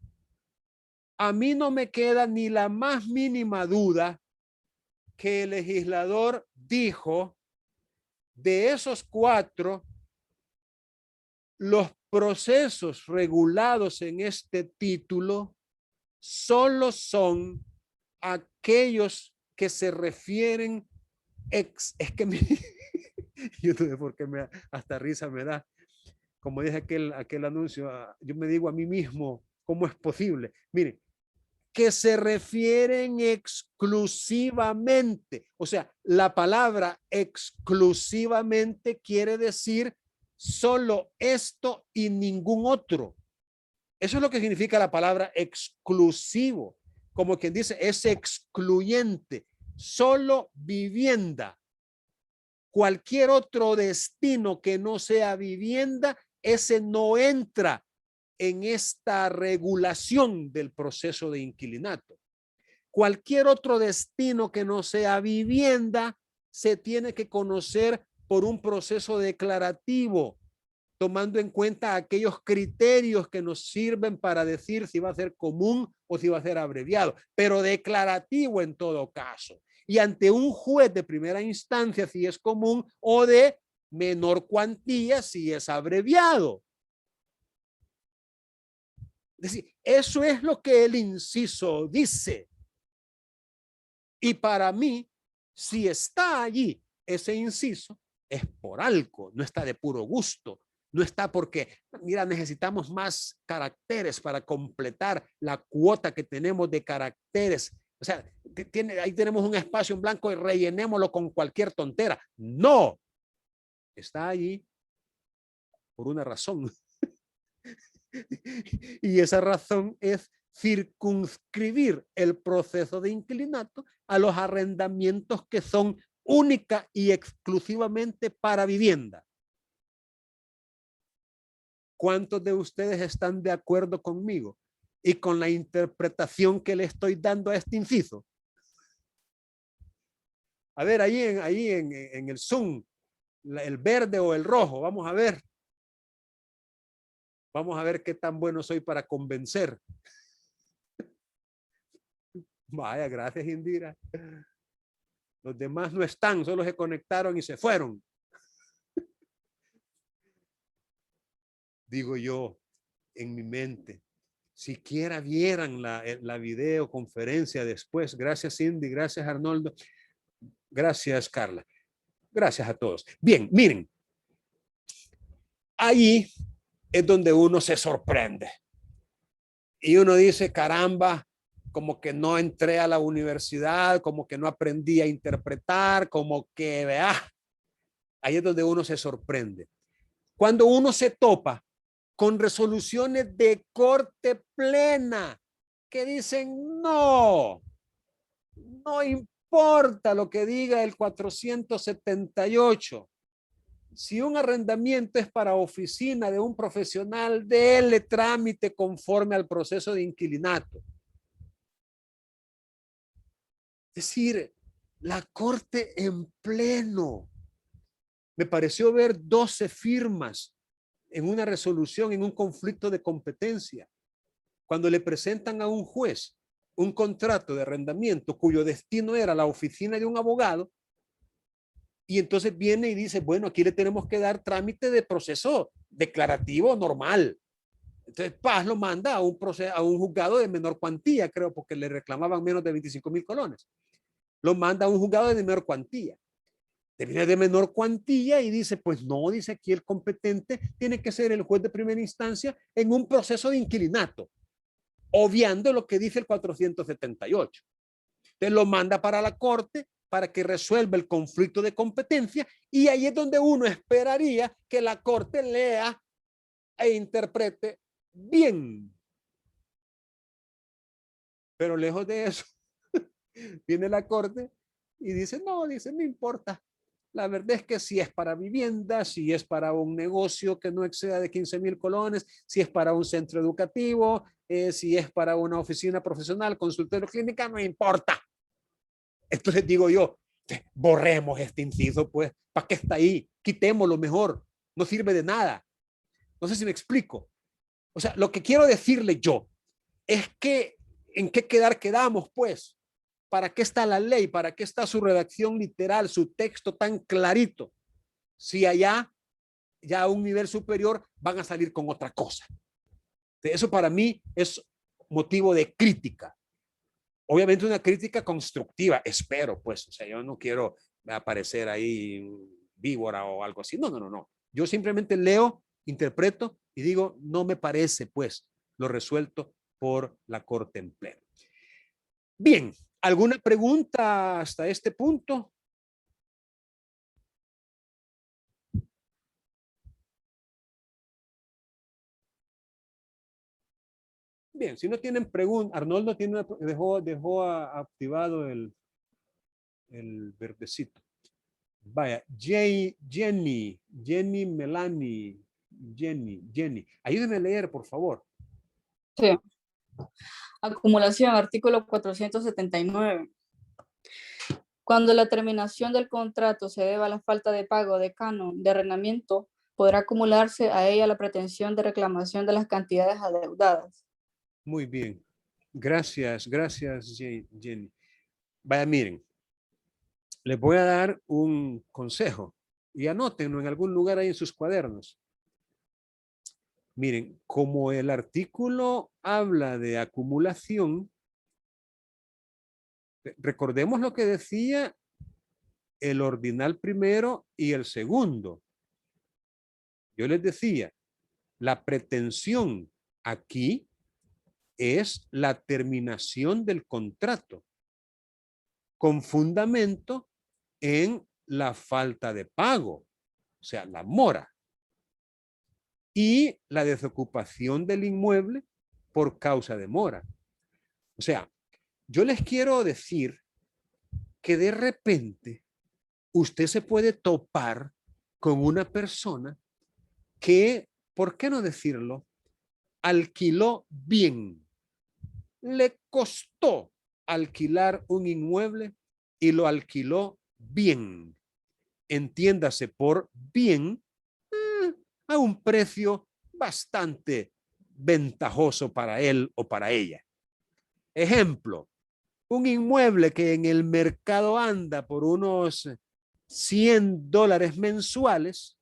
a mí no me queda ni la más mínima duda que el legislador dijo: de esos 4, los procesos regulados en este título solo son aquellos que se refieren, es que yo no sé por qué hasta risa me da. Como dije aquel anuncio, yo me digo a mí mismo, ¿cómo es posible? Miren, que se refieren exclusivamente. O sea, la palabra exclusivamente quiere decir solo esto y ningún otro. Eso es lo que significa la palabra exclusivo. Como quien dice, es excluyente. Solo vivienda. Cualquier otro destino que no sea vivienda, ese no entra en esta regulación del proceso de inquilinato. Cualquier otro destino que no sea vivienda se tiene que conocer por un proceso declarativo, tomando en cuenta aquellos criterios que nos sirven para decir si va a ser común o si va a ser abreviado, pero declarativo en todo caso. Y ante un juez de primera instancia si es común, o de menor cuantía si es abreviado. Es decir, eso es lo que el inciso dice. Y para mí, si está allí ese inciso, es por algo, no está de puro gusto. No está porque, mira, necesitamos más caracteres para completar la cuota que tenemos de caracteres. O sea, ahí tenemos un espacio en blanco y rellenémoslo con cualquier tontera. No, está allí por una razón. Y esa razón es circunscribir el proceso de inquilinato a los arrendamientos que son única y exclusivamente para vivienda. ¿Cuántos de ustedes están de acuerdo conmigo y con la interpretación que le estoy dando a este inciso? A ver, ahí en el Zoom, el verde o el rojo, vamos a ver. Vamos a ver qué tan bueno soy para convencer. Vaya, gracias, Indira. Los demás no están, solo se conectaron y se fueron. Digo yo en mi mente, siquiera vieran la videoconferencia después. Gracias, Cindy, gracias, Arnoldo. Gracias, Carla. Gracias a todos. Bien, miren. Ahí es donde uno se sorprende. Y uno dice, caramba, como que no entré a la universidad, como que no aprendí a interpretar, como que, vea, ahí es donde uno se sorprende. Cuando uno se topa con resoluciones de corte plena que dicen, no importa lo que diga el 478. Si un arrendamiento es para oficina de un profesional, déle trámite conforme al proceso de inquilinato. Es decir, la corte en pleno. Me pareció ver 12 firmas en una resolución, en un conflicto de competencia. Cuando le presentan a un juez un contrato de arrendamiento cuyo destino era la oficina de un abogado, y entonces viene y dice, bueno, aquí le tenemos que dar trámite de proceso declarativo normal. Entonces Paz lo manda a un juzgado de menor cuantía, creo, porque le reclamaban menos de 25,000 colones. Lo manda a un juzgado de menor cuantía. Viene de menor cuantía y dice, pues no, dice aquí el competente tiene que ser el juez de primera instancia en un proceso de inquilinato, obviando lo que dice el 478. Entonces lo manda para la corte para que resuelva el conflicto de competencia, y ahí es donde uno esperaría que la corte lea e interprete bien. Pero lejos de eso, viene la corte y dice, no, no importa. La verdad es que si es para vivienda, si es para un negocio que no exceda de 15,000 colones, si es para un centro educativo, si es para una oficina profesional, consultorio clínica, no importa. Entonces digo yo, borremos este inciso, pues, ¿para qué está ahí? Quitémoslo mejor, no sirve de nada. No sé si me explico. O sea, lo que quiero decirle yo es que en qué quedamos, pues. ¿Para qué está la ley? ¿Para qué está su redacción literal, su texto tan clarito? Si allá, ya a un nivel superior, van a salir con otra cosa. Eso para mí es motivo de crítica. Obviamente una crítica constructiva, espero, pues. O sea, yo no quiero aparecer ahí víbora o algo así. No, no, no, no. Yo simplemente leo, interpreto y digo, no me parece, pues, lo resuelto por la Corte en pleno. Bien, ¿alguna pregunta hasta este punto? Bien, si no tienen preguntas, Arnoldo tiene dejó activado el verdecito. Vaya, Jenny, Melanie, Jenny. Ayúdenme a leer, por favor. Sí. Acumulación, artículo 479. Cuando la terminación del contrato se deba a la falta de pago de canon de arrendamiento, podrá acumularse a ella la pretensión de reclamación de las cantidades adeudadas. Muy bien. Gracias, Jenny. Vaya, miren, les voy a dar un consejo y anótenlo en algún lugar ahí en sus cuadernos. Miren, como el artículo habla de acumulación, recordemos lo que decía el ordinal primero y el segundo. Yo les decía, la pretensión aquí es la terminación del contrato con fundamento en la falta de pago, o sea, la mora, y la desocupación del inmueble por causa de mora. O sea, yo les quiero decir que de repente usted se puede topar con una persona que, ¿por qué no decirlo? Alquiló bien. Le costó alquilar un inmueble y lo alquiló bien. Entiéndase por bien a un precio bastante ventajoso para él o para ella. Ejemplo, un inmueble que en el mercado anda por unos $100 mensuales,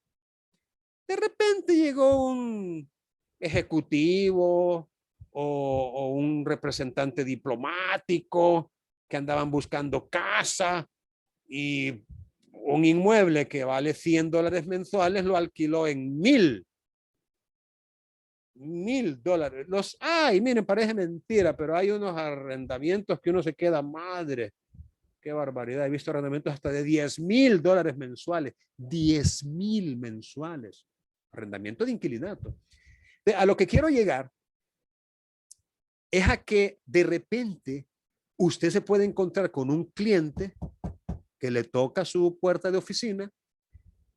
de repente llegó un ejecutivo o un representante diplomático que andaban buscando casa y un inmueble que vale $100 mensuales lo alquiló en $1,000. Miren, parece mentira, pero hay unos arrendamientos que uno se queda, madre, qué barbaridad. He visto arrendamientos hasta de $10,000 mensuales, 10,000 mensuales, arrendamiento de inquilinato. A lo que quiero llegar es a que de repente usted se puede encontrar con un cliente que le toca su puerta de oficina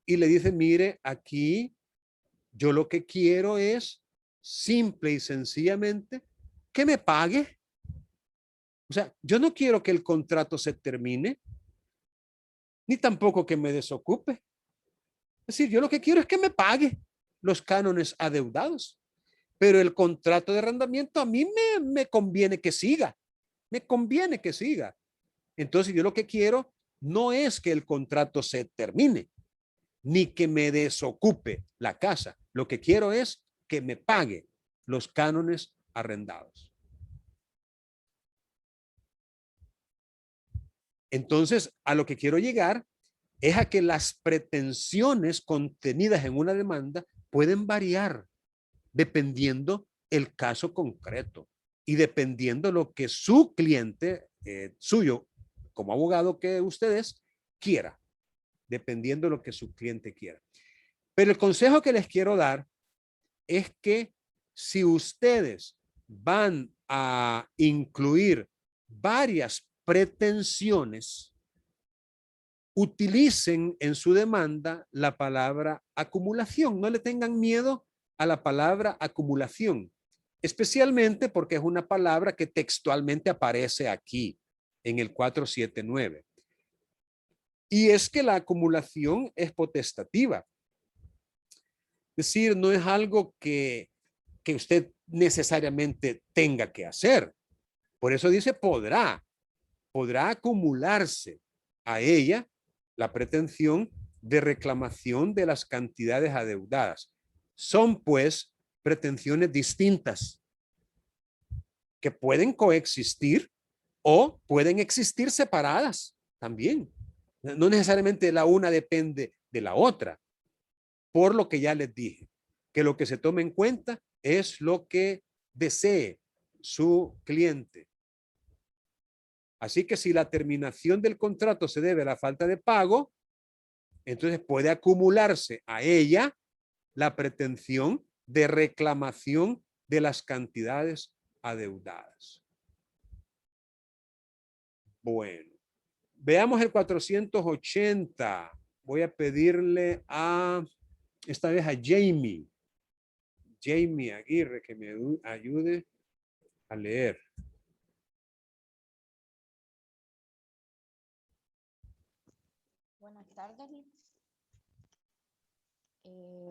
y le dice, mire, aquí yo lo que quiero es simple y sencillamente que me pague. O sea, yo no quiero que el contrato se termine, ni tampoco que me desocupe. Es decir, yo lo que quiero es que me pague los cánones adeudados. Pero el contrato de arrendamiento a mí me conviene que siga. Me conviene que siga. Entonces yo lo que quiero no es que el contrato se termine, ni que me desocupe la casa. Lo que quiero es que me pague los cánones arrendados. Entonces, a lo que quiero llegar es a que las pretensiones contenidas en una demanda pueden variar dependiendo el caso concreto y dependiendo lo que su cliente suyo, como abogado que ustedes, quiera, dependiendo lo que su cliente quiera. Pero el consejo que les quiero dar es que si ustedes van a incluir varias pretensiones, utilicen en su demanda la palabra acumulación. No le tengan miedo a la palabra acumulación, especialmente porque es una palabra que textualmente aparece aquí en el 479. Y es que la acumulación es potestativa. Es decir, no es algo que usted necesariamente tenga que hacer. Por eso dice podrá acumularse a ella la pretensión de reclamación de las cantidades adeudadas. Son pues pretensiones distintas que pueden coexistir o pueden existir separadas también. No necesariamente la una depende de la otra, por lo que ya les dije, que lo que se tome en cuenta es lo que desee su cliente. Así que si la terminación del contrato se debe a la falta de pago, entonces puede acumularse a ella la pretensión de reclamación de las cantidades adeudadas. Bueno, veamos el 480. Voy a pedirle esta vez a Jamie Aguirre, que me ayude a leer. Buenas tardes.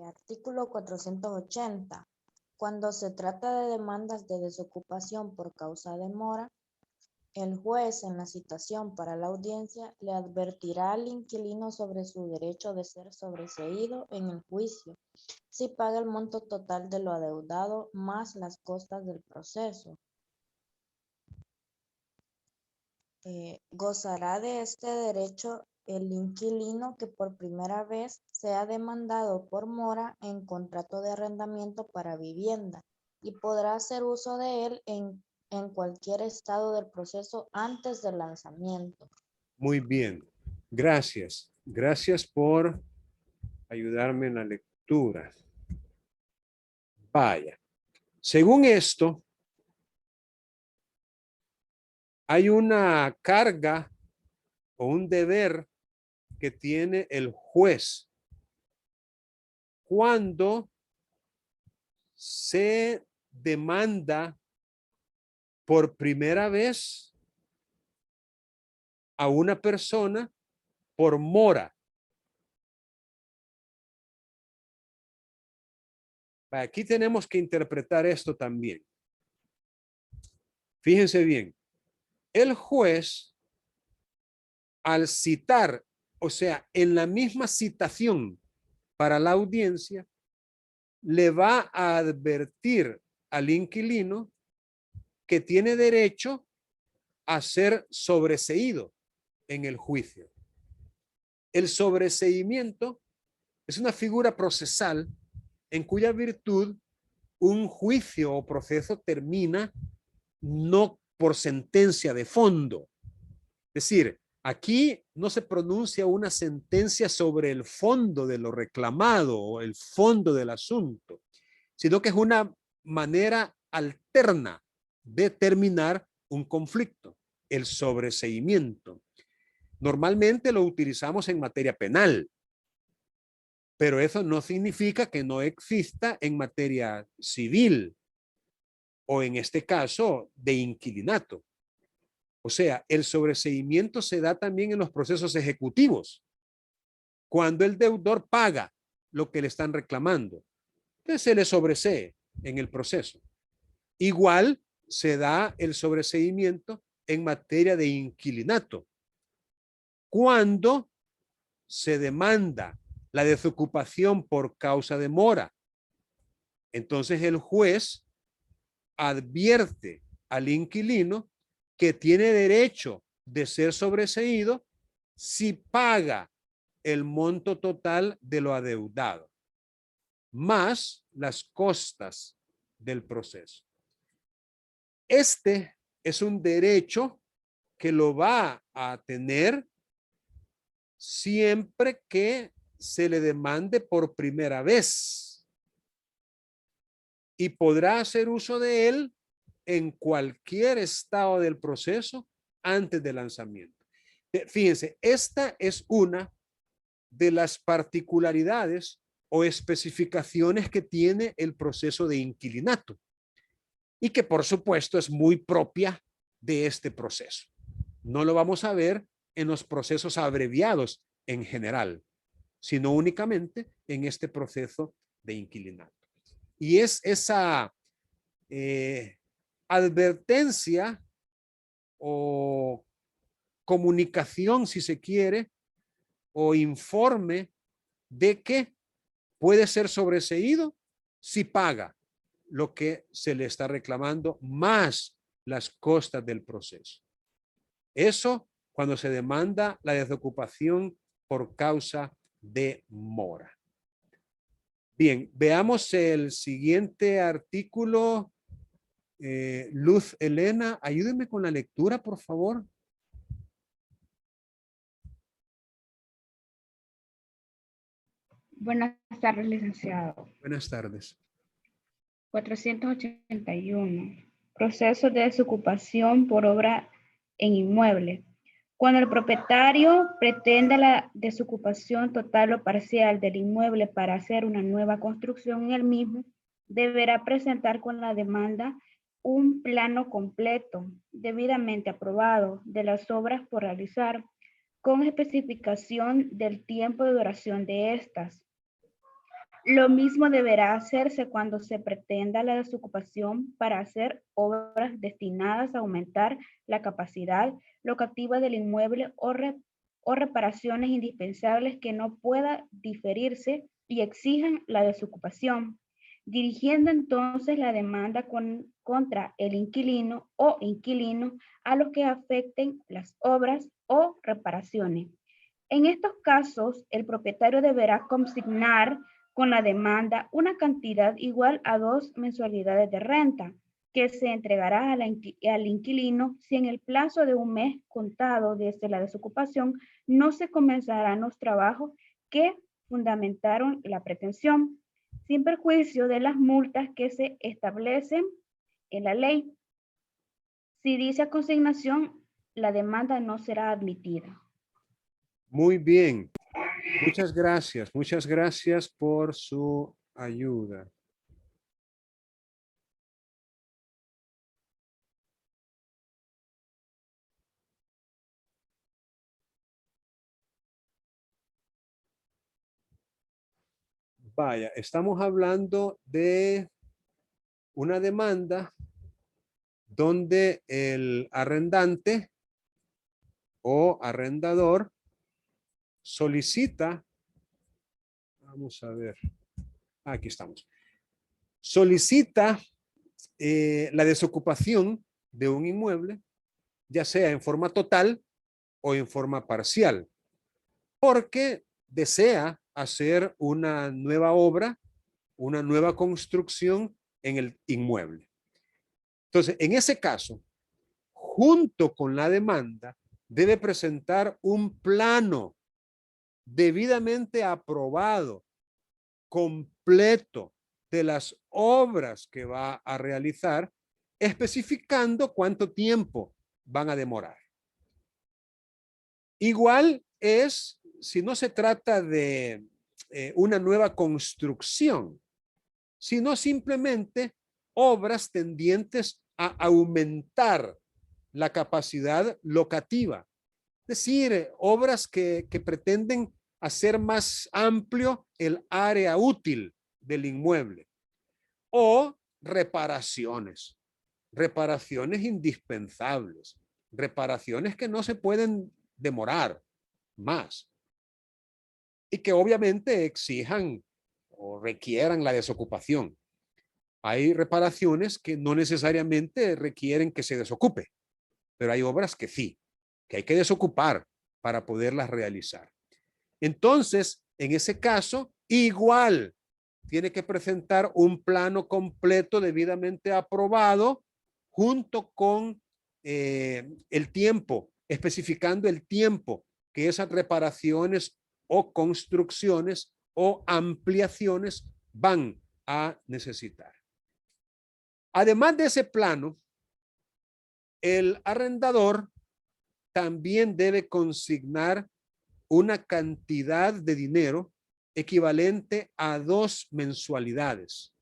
Artículo 480. Cuando se trata de demandas de desocupación por causa de mora, el juez en la citación para la audiencia le advertirá al inquilino sobre su derecho de ser sobreseído en el juicio si paga el monto total de lo adeudado más las costas del proceso. Gozará de este derecho el inquilino que por primera vez sea demandado por mora en contrato de arrendamiento para vivienda y podrá hacer uso de él en cualquier estado del proceso antes del lanzamiento. Muy bien, gracias. Gracias por ayudarme en la lectura. Vaya, según esto, hay una carga o un deber que tiene el juez cuando se demanda por primera vez a una persona por mora. Aquí tenemos que interpretar esto también. Fíjense bien, el juez al citar, o sea, en la misma citación para la audiencia, le va a advertir al inquilino que tiene derecho a ser sobreseído en el juicio. El sobreseimiento es una figura procesal en cuya virtud un juicio o proceso termina no por sentencia de fondo. Es decir, aquí no se pronuncia una sentencia sobre el fondo de lo reclamado o el fondo del asunto, sino que es una manera alterna de terminar un conflicto, el sobreseimiento. Normalmente lo utilizamos en materia penal, pero eso no significa que no exista en materia civil o en este caso de inquilinato. O sea, el sobreseimiento se da también en los procesos ejecutivos, cuando el deudor paga lo que le están reclamando. Entonces se le sobresee en el proceso. Igual se da el sobreseimiento en materia de inquilinato, cuando se demanda la desocupación por causa de mora. Entonces el juez advierte al inquilino que tiene derecho de ser sobreseído si paga el monto total de lo adeudado, más las costas del proceso. Este es un derecho que lo va a tener siempre que se le demande por primera vez y podrá hacer uso de él en cualquier estado del proceso antes del lanzamiento. Fíjense, esta es una de las particularidades o especificaciones que tiene el proceso de inquilinato y que por supuesto es muy propia de este proceso. No lo vamos a ver en los procesos abreviados en general, sino únicamente en este proceso de inquilinato. Y es esa advertencia o comunicación, si se quiere, o informe de que puede ser sobreseído si paga lo que se le está reclamando más las costas del proceso. Eso cuando se demanda la desocupación por causa de mora. Bien, veamos el siguiente artículo. Luz Elena, ayúdenme con la lectura, por favor. Buenas tardes, licenciado. Buenas tardes. 481. Proceso de desocupación por obra en inmueble. Cuando el propietario pretenda la desocupación total o parcial del inmueble para hacer una nueva construcción en el mismo, deberá presentar con la demanda un plano completo, debidamente aprobado, de las obras por realizar, con especificación del tiempo de duración de estas. Lo mismo deberá hacerse cuando se pretenda la desocupación para hacer obras destinadas a aumentar la capacidad locativa del inmueble o reparaciones indispensables que no pueda diferirse y exijan la desocupación, dirigiendo entonces la demanda contra el inquilino o inquilino a los que afecten las obras o reparaciones. En estos casos, el propietario deberá consignar con la demanda una cantidad igual a 2 mensualidades de renta que se entregará al inquilino si en el plazo de un mes contado desde la desocupación no se comenzarán los trabajos que fundamentaron la pretensión, sin perjuicio de las multas que se establecen en la ley. Si dicha consignación, la demanda no será admitida. Muy bien. Muchas gracias por su ayuda. Vaya, estamos hablando de una demanda donde el arrendante o arrendador solicita, vamos a ver, aquí estamos, solicita la desocupación de un inmueble, ya sea en forma total o en forma parcial, porque desea hacer una nueva obra, una nueva construcción en el inmueble. Entonces, en ese caso, junto con la demanda, debe presentar un plano debidamente aprobado, completo, de las obras que va a realizar, especificando cuánto tiempo van a demorar. Igual es si no se trata de una nueva construcción, sino simplemente obras tendientes a aumentar la capacidad locativa. Es decir, obras que pretenden hacer más amplio el área útil del inmueble. O reparaciones indispensables, reparaciones que no se pueden demorar más y que obviamente exijan o requieran la desocupación. Hay reparaciones que no necesariamente requieren que se desocupe, pero hay obras que sí, que hay que desocupar para poderlas realizar. Entonces, en ese caso, igual tiene que presentar un plano completo debidamente aprobado junto con el tiempo, especificando el tiempo que esas reparaciones o construcciones o ampliaciones van a necesitar. Además de ese plano, el arrendador también debe consignar una cantidad de dinero equivalente a 2 mensualidades.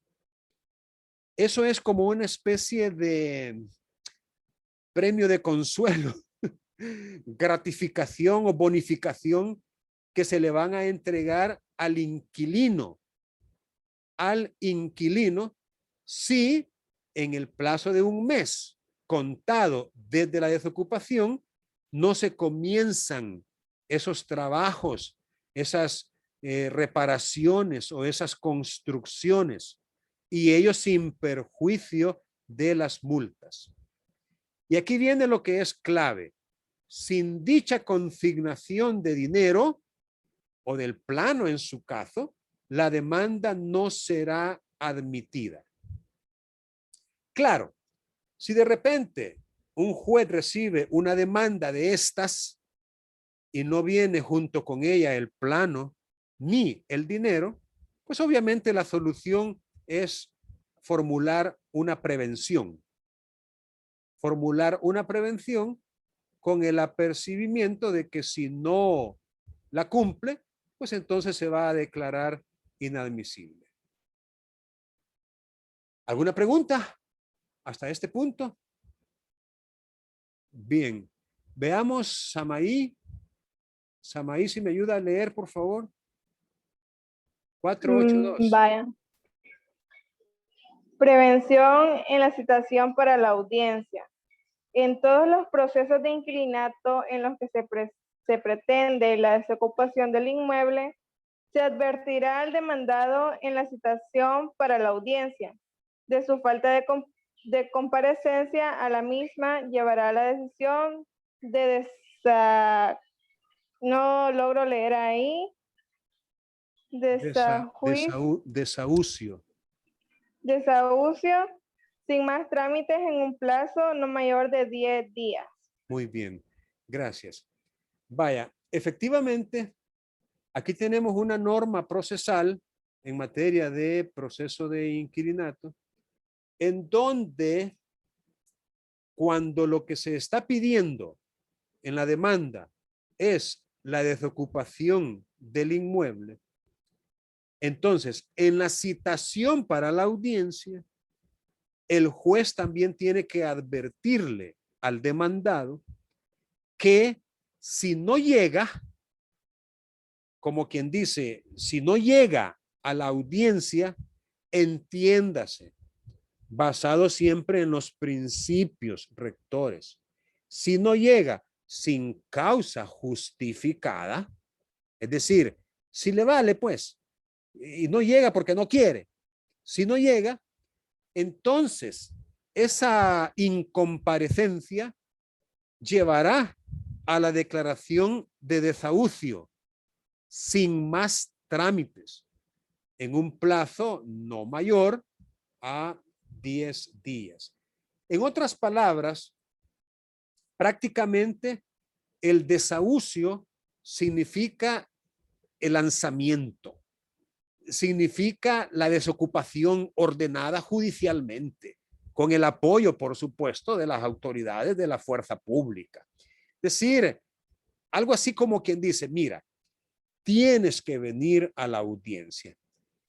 Eso es como una especie de premio de consuelo, gratificación o bonificación que se le van a entregar al inquilino. Si en el plazo de un mes contado desde la desocupación no se comienzan esos trabajos, esas reparaciones o esas construcciones, y ello sin perjuicio de las multas. Y aquí viene lo que es clave. Sin dicha consignación de dinero o del plano en su caso, la demanda no será admitida. Claro, si de repente un juez recibe una demanda de estas y no viene junto con ella el plano ni el dinero, pues obviamente la solución es formular una prevención. Formular una prevención con el apercibimiento de que si no la cumple, pues entonces se va a declarar inadmisible. ¿Alguna pregunta hasta este punto? Bien, veamos Samaí. Samaí, si me ayuda a leer, por favor. 482. Vaya. Prevención en la citación para la audiencia. En todos los procesos de inquilinato en los que se pretende la desocupación del inmueble, se advertirá al demandado en la citación para la audiencia de su falta de comparecencia a la misma, llevará la decisión de no logro leer ahí. Desahucio. Desahucio sin más trámites en un plazo no mayor de 10 días. Muy bien, gracias. Vaya, efectivamente, aquí tenemos una norma procesal en materia de proceso de inquilinato, en donde cuando lo que se está pidiendo en la demanda es la desocupación del inmueble, entonces en la citación para la audiencia, el juez también tiene que advertirle al demandado que si no llega, como quien dice, si no llega a la audiencia, entiéndase, basado siempre en los principios rectores. Si no llega sin causa justificada, es decir, si le vale pues, y no llega porque no quiere, si no llega, entonces esa incomparecencia llevará a la declaración de desahucio sin más trámites en un plazo no mayor a 10 días. En otras palabras, prácticamente el desahucio significa el lanzamiento, significa la desocupación ordenada judicialmente, con el apoyo, por supuesto, de las autoridades de la fuerza pública. Es decir, algo así como quien dice, mira, tienes que venir a la audiencia.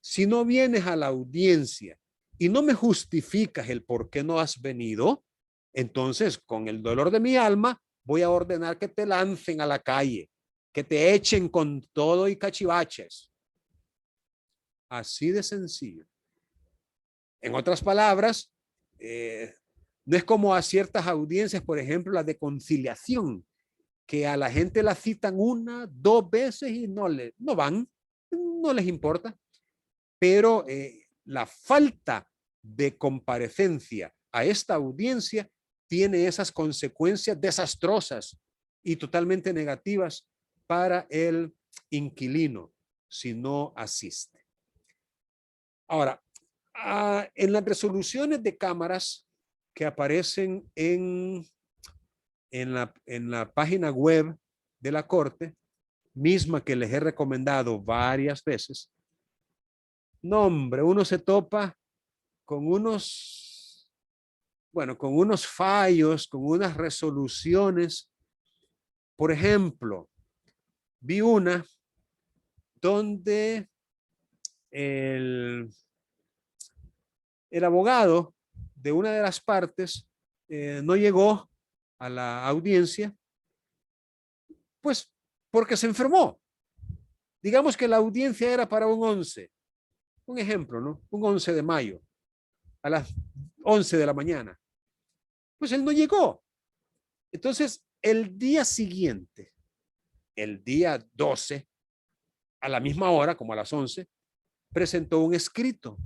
Si no vienes a la audiencia y no me justificas el por qué no has venido, entonces con el dolor de mi alma voy a ordenar que te lancen a la calle, que te echen con todo y cachivaches. Así de sencillo. En otras palabras, no es como a ciertas audiencias, por ejemplo, las de conciliación, que a la gente la citan 1, 2 veces y no van, no les importa. Pero la falta de comparecencia a esta audiencia tiene esas consecuencias desastrosas y totalmente negativas para el inquilino si no asiste. Ahora, en las resoluciones de cámaras que aparecen en la página web de la Corte, misma que les he recomendado varias veces, no, hombre, uno se topa con unos bueno, con unos fallos, con unas resoluciones. Por ejemplo, vi una donde el abogado de una de las partes no llegó a la audiencia, pues porque se enfermó. Digamos que la audiencia era para un 11, un ejemplo, ¿no? Un 11 de mayo, a las 11 de la mañana. Pues él no llegó. Entonces, el día siguiente, el día 12, a la misma hora, como a las 11, presentó un escrito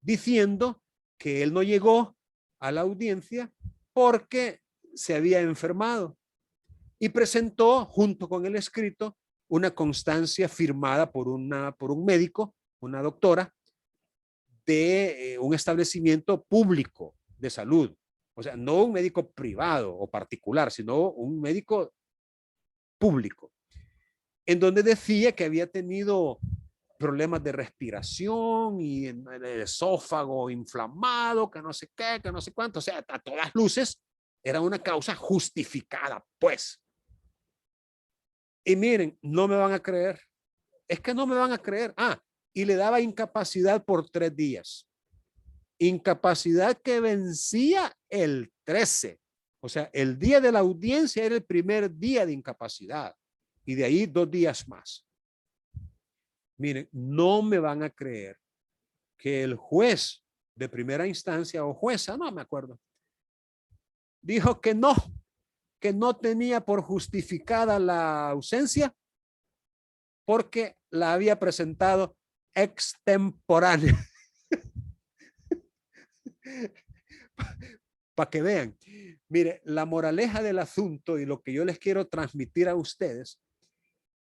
diciendo que él no llegó a la audiencia porque se había enfermado, y presentó junto con el escrito una constancia firmada por un médico, una doctora de un establecimiento público de salud. O sea, no un médico privado o particular, sino un médico público, en donde decía que había tenido problemas de respiración y el esófago inflamado, que no sé qué, que no sé cuánto. O sea, a todas luces era una causa justificada, pues. Y miren, no me van a creer. Es que no me van a creer. Y le daba incapacidad por 3 días. Incapacidad que vencía el 13. O sea, el día de la audiencia era el primer día de incapacidad. Y de ahí 2 días más. Miren, no me van a creer que el juez de primera instancia o jueza, no me acuerdo, dijo que no tenía por justificada la ausencia porque la había presentado extemporánea. Para que vean. Mire, la moraleja del asunto y lo que yo les quiero transmitir a ustedes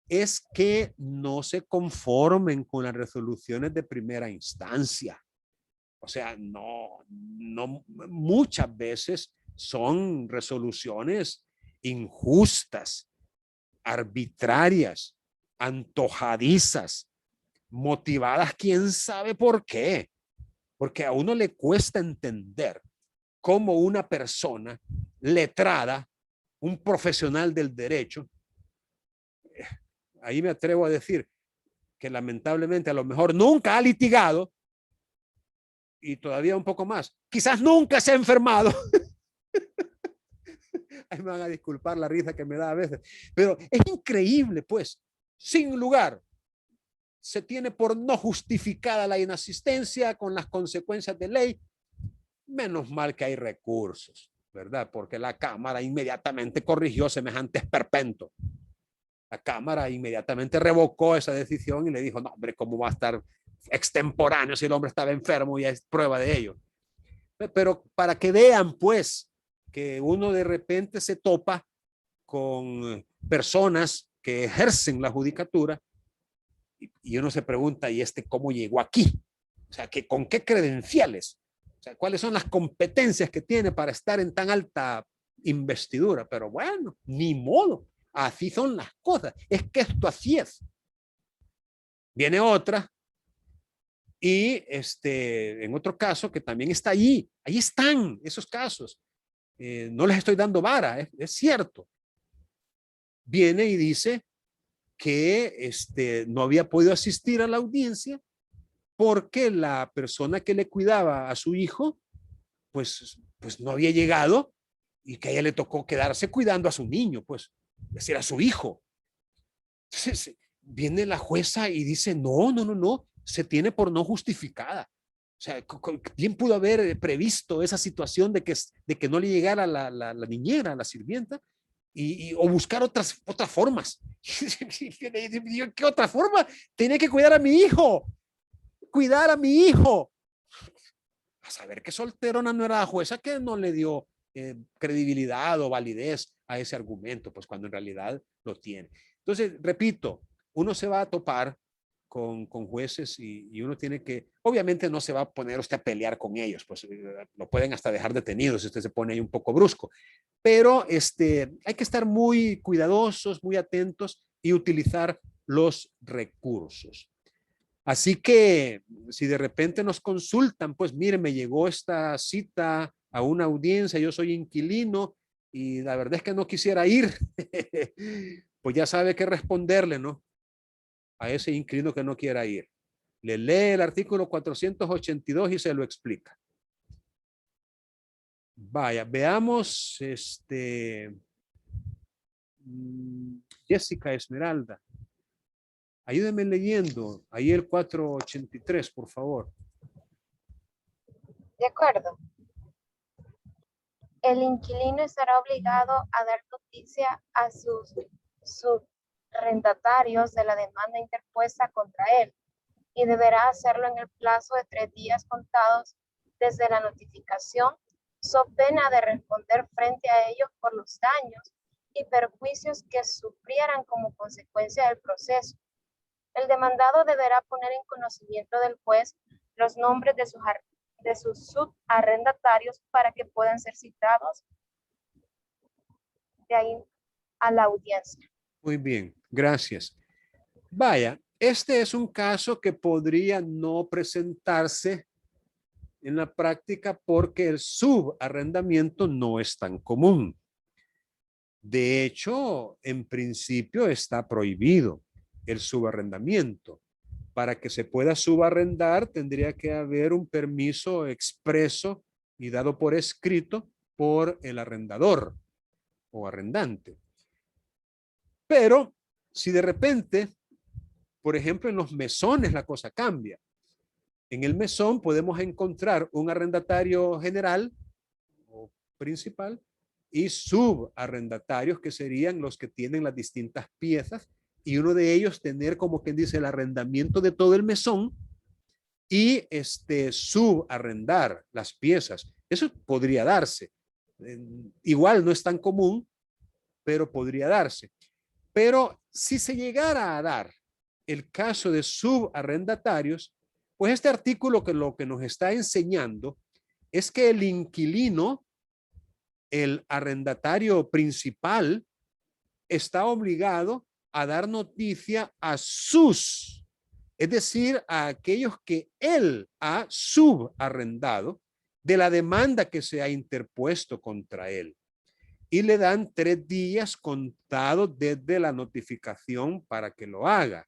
es que no se conformen con las resoluciones de primera instancia. O sea, no, muchas veces son resoluciones injustas, arbitrarias, antojadizas, motivadas quién sabe por qué. Porque a uno le cuesta entender cómo una persona letrada, un profesional del derecho, ahí me atrevo a decir que lamentablemente a lo mejor nunca ha litigado, y todavía un poco más, quizás nunca se ha enfermado. Ahí me van a disculpar la risa que me da a veces, pero es increíble, pues, sin lugar, se tiene por no justificada la inasistencia con las consecuencias de ley. Menos mal que hay recursos, ¿verdad? Porque la Cámara inmediatamente corrigió semejante esperpento. La Cámara inmediatamente revocó esa decisión y le dijo, no, hombre, ¿cómo va a estar extemporáneo si el hombre estaba enfermo? Y es prueba de ello. Pero para que vean, pues, que uno de repente se topa con personas que ejercen la judicatura y uno se pregunta, ¿y cómo llegó aquí? O sea, ¿con qué credenciales? O sea, ¿cuáles son las competencias que tiene para estar en tan alta investidura? Pero bueno, ni modo. Así son las cosas. Es que esto así es. Viene otra y en otro caso que también está allí. Ahí están esos casos. No les estoy dando vara, es cierto. Viene y dice que no había podido asistir a la audiencia porque la persona que le cuidaba a su hijo, pues no había llegado y que a ella le tocó quedarse cuidando a su niño, pues, es decir, a su hijo. Entonces, viene la jueza y dice, no, se tiene por no justificada. O sea, ¿quién pudo haber previsto esa situación de que no le llegara la niñera, la sirvienta? O buscar otras formas. ¿Qué otra forma? Tenía que cuidar a mi hijo. Cuidar a mi hijo. A saber que solterona no era la jueza que no le dio credibilidad o validez a ese argumento, pues cuando en realidad lo tiene. Entonces, repito, uno se va a topar con jueces y uno tiene que, obviamente no se va a poner usted a pelear con ellos, pues lo pueden hasta dejar detenido si usted se pone ahí un poco brusco, pero hay que estar muy cuidadosos, muy atentos y utilizar los recursos. Así que si de repente nos consultan, pues mire, me llegó esta cita a una audiencia, yo soy inquilino y la verdad es que no quisiera ir, pues ya sabe qué responderle, ¿no? A ese inquilino que no quiera ir. Le lee el artículo 482 y se lo explica. Vaya, veamos Jessica Esmeralda. Ayúdeme leyendo ahí el 483, por favor. De acuerdo. El inquilino estará obligado a dar noticia a sus subarrendatarios de la demanda interpuesta contra él y deberá hacerlo en el plazo de 3 días contados desde la notificación, so pena de responder frente a ellos por los daños y perjuicios que sufrieran como consecuencia del proceso. El demandado deberá poner en conocimiento del juez los nombres de sus subarrendatarios para que puedan ser citados de ahí a la audiencia. Muy bien, gracias. Vaya, este es un caso que podría no presentarse en la práctica porque el subarrendamiento no es tan común. De hecho, en principio está prohibido el subarrendamiento. Para que se pueda subarrendar tendría que haber un permiso expreso y dado por escrito por el arrendador o arrendante. Pero si de repente, por ejemplo, en los mesones la cosa cambia. En el mesón podemos encontrar un arrendatario general o principal y subarrendatarios que serían los que tienen las distintas piezas y uno de ellos tener como quien dice el arrendamiento de todo el mesón y subarrendar las piezas. Eso podría darse. Igual no es tan común, pero podría darse. Pero si se llegara a dar el caso de subarrendatarios, pues este artículo que lo que nos está enseñando es que el inquilino, el arrendatario principal, está obligado a dar noticia a sus, es decir, a aquellos que él ha subarrendado de la demanda que se ha interpuesto contra él. Y le dan 3 días contados desde la notificación para que lo haga.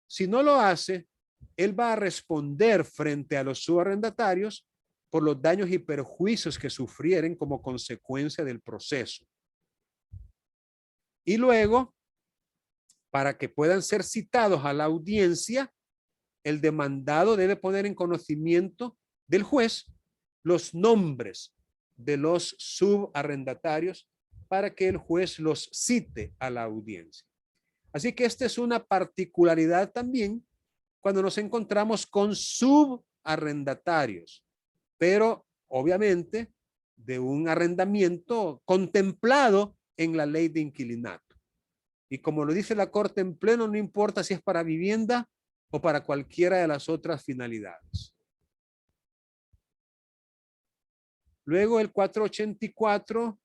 Si no lo hace, él va a responder frente a los subarrendatarios por los daños y perjuicios que sufrieren como consecuencia del proceso. Y luego, para que puedan ser citados a la audiencia, el demandado debe poner en conocimiento del juez los nombres de los subarrendatarios para que el juez los cite a la audiencia. Así que esta es una particularidad también cuando nos encontramos con subarrendatarios, pero obviamente de un arrendamiento contemplado en la ley de inquilinato. Y como lo dice la Corte en pleno, no importa si es para vivienda o para cualquiera de las otras finalidades. Luego el 484,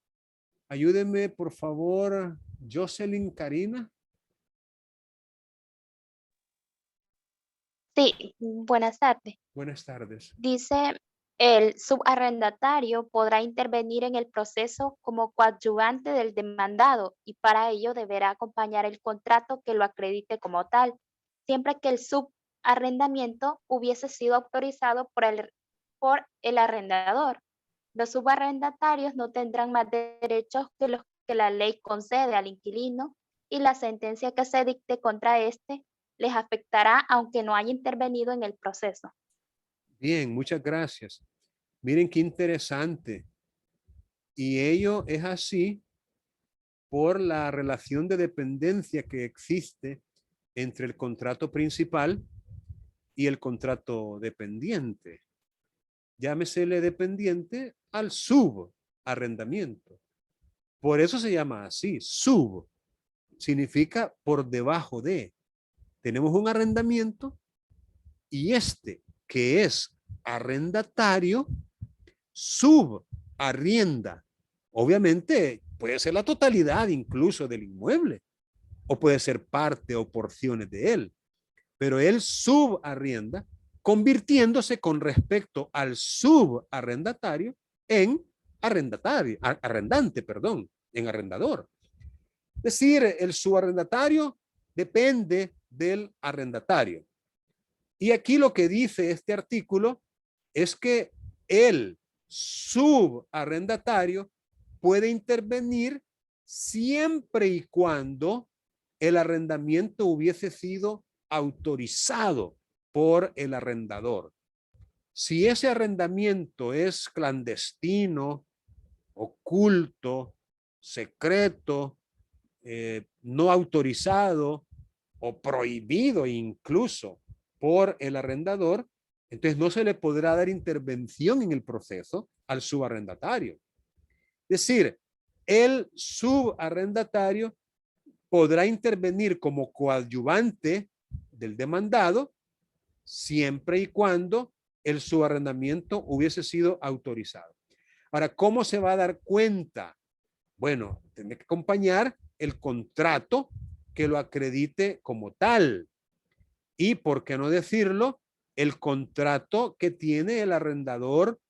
ayúdeme por favor, Jocelyn Karina. Sí, buenas tardes. Buenas tardes. Dice, el subarrendatario podrá intervenir en el proceso como coadyuvante del demandado y para ello deberá acompañar el contrato que lo acredite como tal, siempre que el subarrendamiento hubiese sido autorizado por el arrendador. Los subarrendatarios no tendrán más derechos que los que la ley concede al inquilino y la sentencia que se dicte contra éste les afectará aunque no haya intervenido en el proceso. Bien, muchas gracias. Miren qué interesante. Y ello es así por la relación de dependencia que existe entre el contrato principal y el contrato dependiente. Llámesele dependiente al subarrendamiento. Por eso se llama así, sub. Significa por debajo de. Tenemos un arrendamiento y este que es arrendatario subarrienda. Obviamente puede ser la totalidad incluso del inmueble o puede ser parte o porciones de él, pero él subarrienda convirtiéndose con respecto al subarrendatario en arrendante, perdón, en arrendador. Es decir, el subarrendatario depende del arrendatario. Y aquí lo que dice este artículo es que el subarrendatario puede intervenir siempre y cuando el arrendamiento hubiese sido autorizado por el arrendador. Si ese arrendamiento es clandestino, oculto, secreto, no autorizado o prohibido incluso por el arrendador, entonces no se le podrá dar intervención en el proceso al subarrendatario. Es decir, el subarrendatario podrá intervenir como coadyuvante del demandado siempre y cuando el subarrendamiento hubiese sido autorizado. Ahora, ¿cómo se va a dar cuenta? Bueno, tiene que acompañar el contrato que lo acredite como tal. Y, por qué no decirlo, el contrato que tiene el arrendador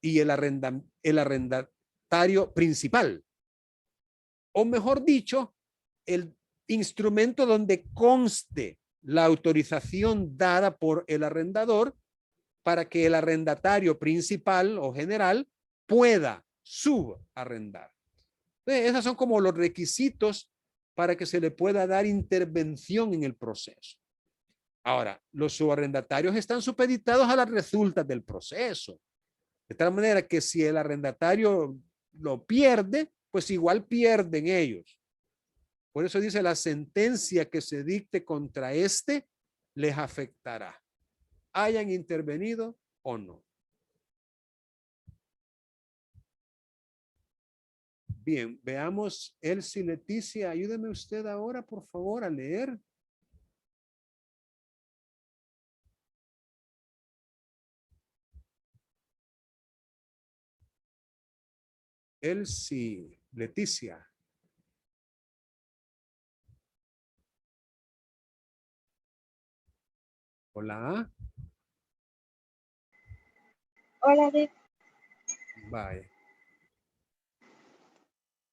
y el arrendatario principal. O mejor dicho, el instrumento donde conste la autorización dada por el arrendador para que el arrendatario principal o general pueda subarrendar. Esos son como los requisitos para que se le pueda dar intervención en el proceso. Ahora, los subarrendatarios están supeditados a las resultas del proceso. De tal manera que si el arrendatario lo pierde, pues igual pierden ellos. Por eso dice, la sentencia que se dicte contra este les afectará, hayan intervenido o no. Bien, veamos Elsie, Leticia, ayúdeme usted ahora, por favor, a leer. Elsie, Leticia. Hola. Hola, Dick. Bye.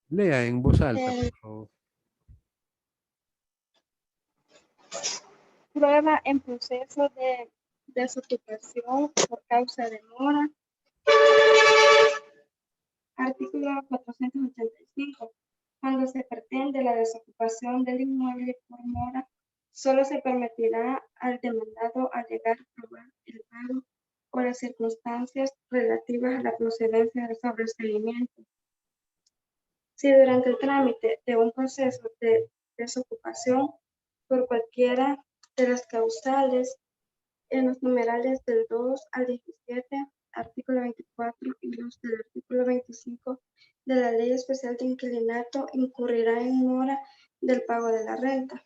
Lea en voz alta, por favor. Prueba en proceso de desocupación por causa de mora. Artículo 485. Cuando se pretende la desocupación del inmueble por mora, solo se permitirá al demandado alegar probar el pago o las circunstancias relativas a la procedencia del sobreseimiento. Si durante el trámite de un proceso de desocupación por cualquiera de las causales en los numerales del 2 al 17, artículo 24 y los del artículo 25 de la Ley Especial de Inquilinato incurrirá en mora del pago de la renta.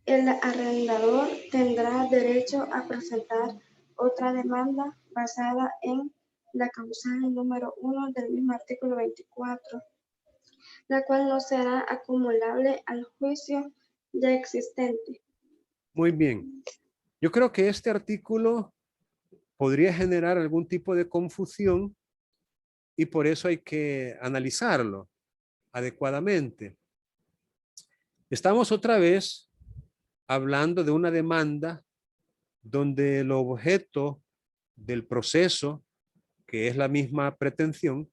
El arrendador tendrá derecho a presentar otra demanda basada en la causal número 1 del mismo artículo 24, la cual no será acumulable al juicio ya existente. Muy bien. Yo creo que este artículo podría generar algún tipo de confusión y por eso hay que analizarlo adecuadamente. Estamos otra vez hablando de una demanda donde el objeto del proceso, que es la misma pretensión,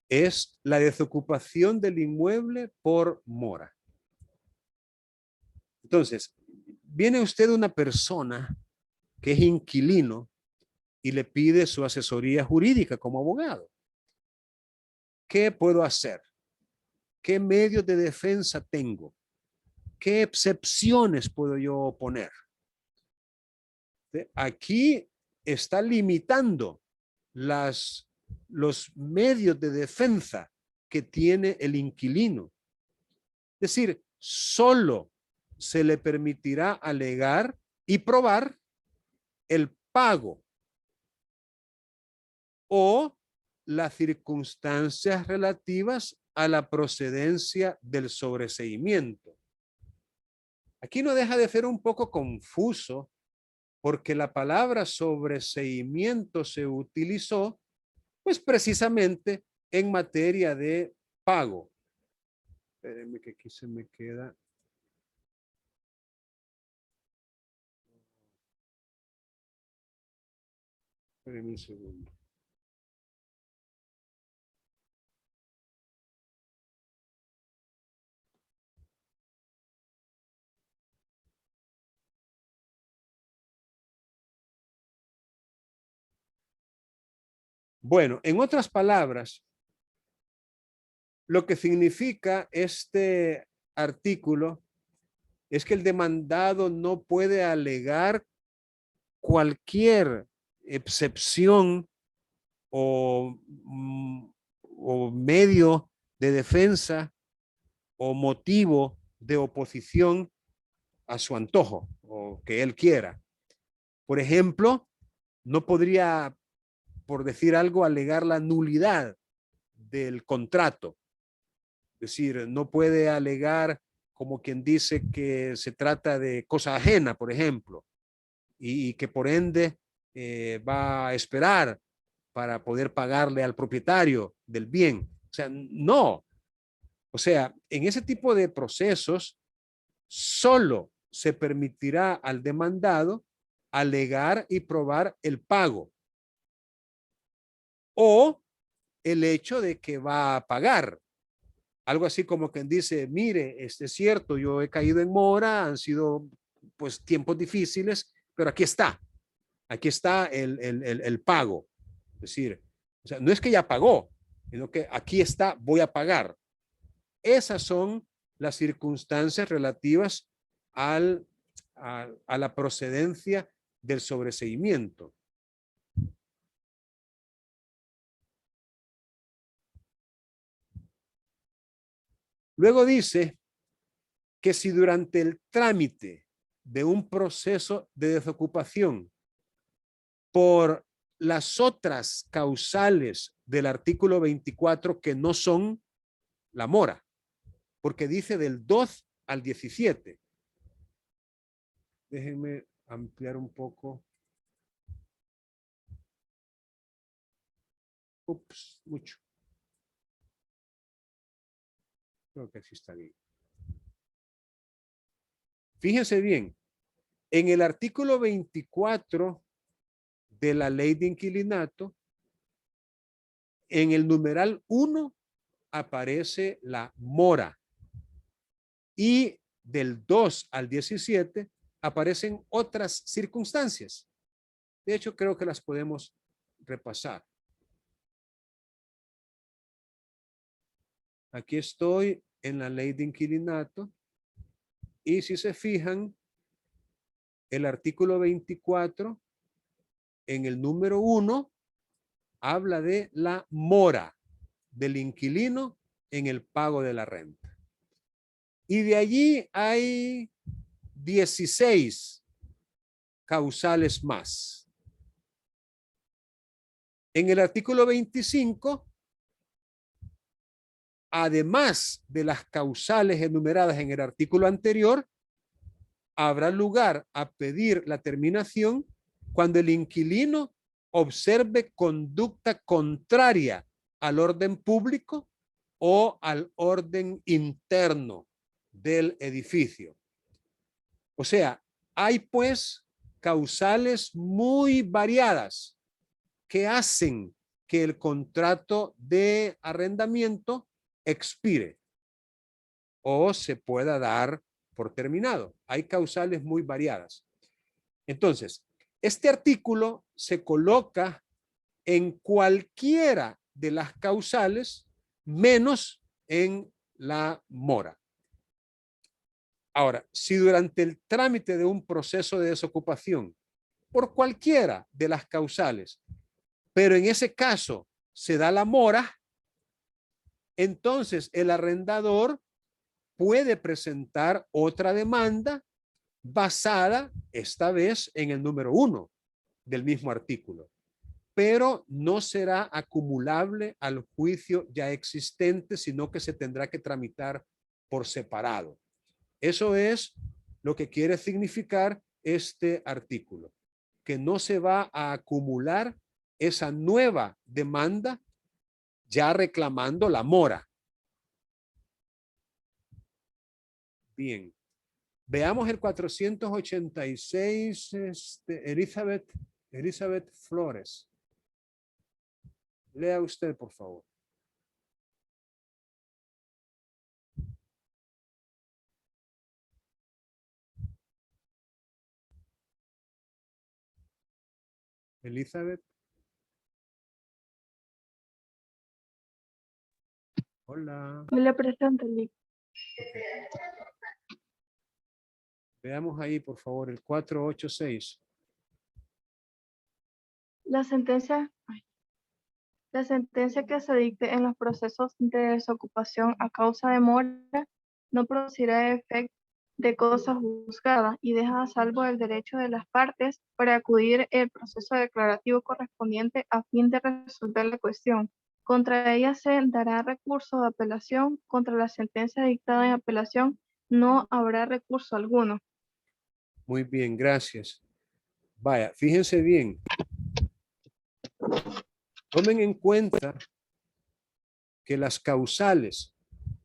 es la desocupación del inmueble por mora. Entonces, viene usted una persona que es inquilino y le pide su asesoría jurídica como abogado. ¿Qué puedo hacer? ¿Qué medios de defensa tengo? ¿Qué excepciones puedo yo poner? Aquí está limitando los medios de defensa que tiene el inquilino. Es decir, solo se le permitirá alegar y probar el pago o las circunstancias relativas a la procedencia del sobreseimiento. Aquí no deja de ser un poco confuso porque la palabra sobreseimiento se utilizó Pues precisamente en materia de pago. Espérenme que aquí se me queda. Espérenme un segundo. Bueno, en otras palabras, lo que significa este artículo es que el demandado no puede alegar cualquier excepción o medio de defensa o motivo de oposición a su antojo o que él quiera. Por ejemplo, no podría, por decir algo, alegar la nulidad del contrato. Es decir, no puede alegar como quien dice que se trata de cosa ajena, por ejemplo, y que por ende va a esperar para poder pagarle al propietario del bien. O sea, no. O sea, en ese tipo de procesos, solo se permitirá al demandado alegar y probar el pago o el hecho de que va a pagar. Algo así como quien dice, mire, es cierto, yo he caído en mora, han sido pues tiempos difíciles, pero aquí está el pago. Es decir, o sea, no es que ya pagó, sino que aquí está, voy a pagar. Esas son las circunstancias relativas a la procedencia del sobreseimiento. Luego dice que si durante el trámite de un proceso de desocupación por las otras causales del artículo 24 que no son la mora, porque dice del 2 al 17. Déjenme ampliar un poco. Ups, mucho. Creo que así está bien. Fíjense bien, en el artículo 24 de la ley de inquilinato, en el numeral 1 aparece la mora y del 2 al 17 aparecen otras circunstancias. De hecho, creo que las podemos repasar. Aquí estoy en la ley de inquilinato y si se fijan, el artículo 24 en el número 1 habla de la mora del inquilino en el pago de la renta. Y de allí hay 16 causales más. En el artículo 25, además de las causales enumeradas en el artículo anterior, habrá lugar a pedir la terminación cuando el inquilino observe conducta contraria al orden público o al orden interno del edificio. O sea, hay pues causales muy variadas que hacen que el contrato de arrendamiento expire o se pueda dar por terminado. Hay causales muy variadas. Entonces, este artículo se coloca en cualquiera de las causales menos en la mora. Ahora, si durante el trámite de un proceso de desocupación, por cualquiera de las causales, pero en ese caso se da la mora, entonces el arrendador puede presentar otra demanda basada esta vez en el número 1 del mismo artículo, pero no será acumulable al juicio ya existente, sino que se tendrá que tramitar por separado. Eso es lo que quiere significar este artículo, que no se va a acumular esa nueva demanda ya reclamando la mora. Bien. Veamos el 486, Elizabeth Flores. Lea usted, por favor. Elizabeth. Hola. Hola, presente. Veamos ahí, por favor, el 486. La sentencia que se dicte en los procesos de desocupación a causa de mora no producirá efecto de cosa juzgada y deja a salvo el derecho de las partes para acudir al proceso declarativo correspondiente a fin de resolver la cuestión. Contra ella se dará recurso de apelación. Contra la sentencia dictada en apelación no habrá recurso alguno. Muy bien, gracias. Vaya, fíjense bien. Tomen en cuenta que las causales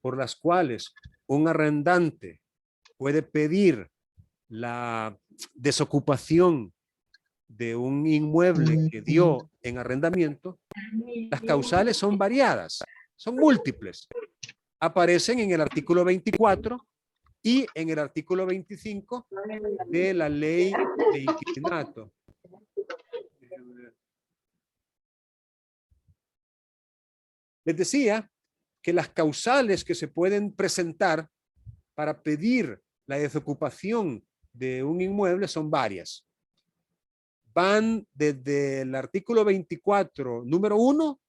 por las cuales un arrendante puede pedir la desocupación de un inmueble que dio en arrendamiento, las causales son variadas, son múltiples. Aparecen en el artículo 24 y en el artículo 25 de la ley de inquilinato. Les decía que las causales que se pueden presentar para pedir la desocupación de un inmueble son varias. Van desde el artículo 24, número 1,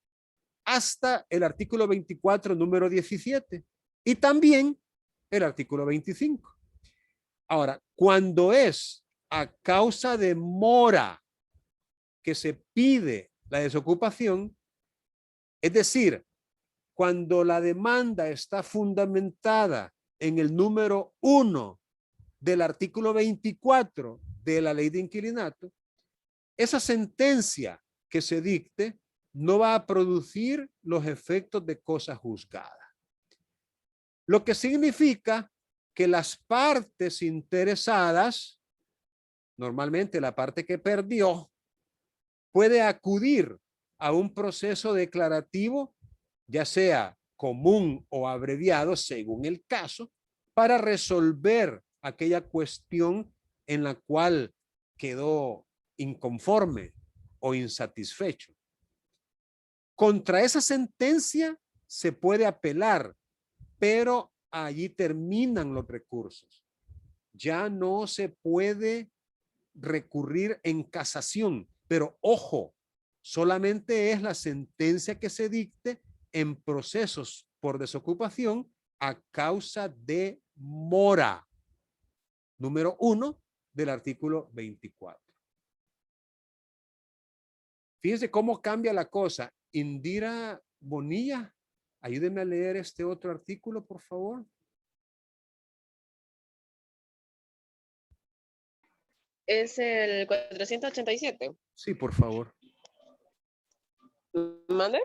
hasta el artículo 24, número 17. Y también el artículo 25. Ahora, cuando es a causa de mora que se pide la desocupación, es decir, cuando la demanda está fundamentada en el número 1 del artículo 24 de la ley de inquilinato, esa sentencia que se dicte no va a producir los efectos de cosa juzgada. Lo que significa que las partes interesadas, normalmente la parte que perdió, puede acudir a un proceso declarativo, ya sea común o abreviado según el caso, para resolver aquella cuestión en la cual quedó inconforme o insatisfecho. Contra esa sentencia se puede apelar, pero allí terminan los recursos. Ya no se puede recurrir en casación, pero ojo, solamente es la sentencia que se dicte en procesos por desocupación a causa de mora. Número 1 del artículo 24. Fíjense cómo cambia la cosa. Indira Bonilla, ayúdeme a leer este otro artículo, por favor. Es el 487. Sí, por favor. ¿Mande?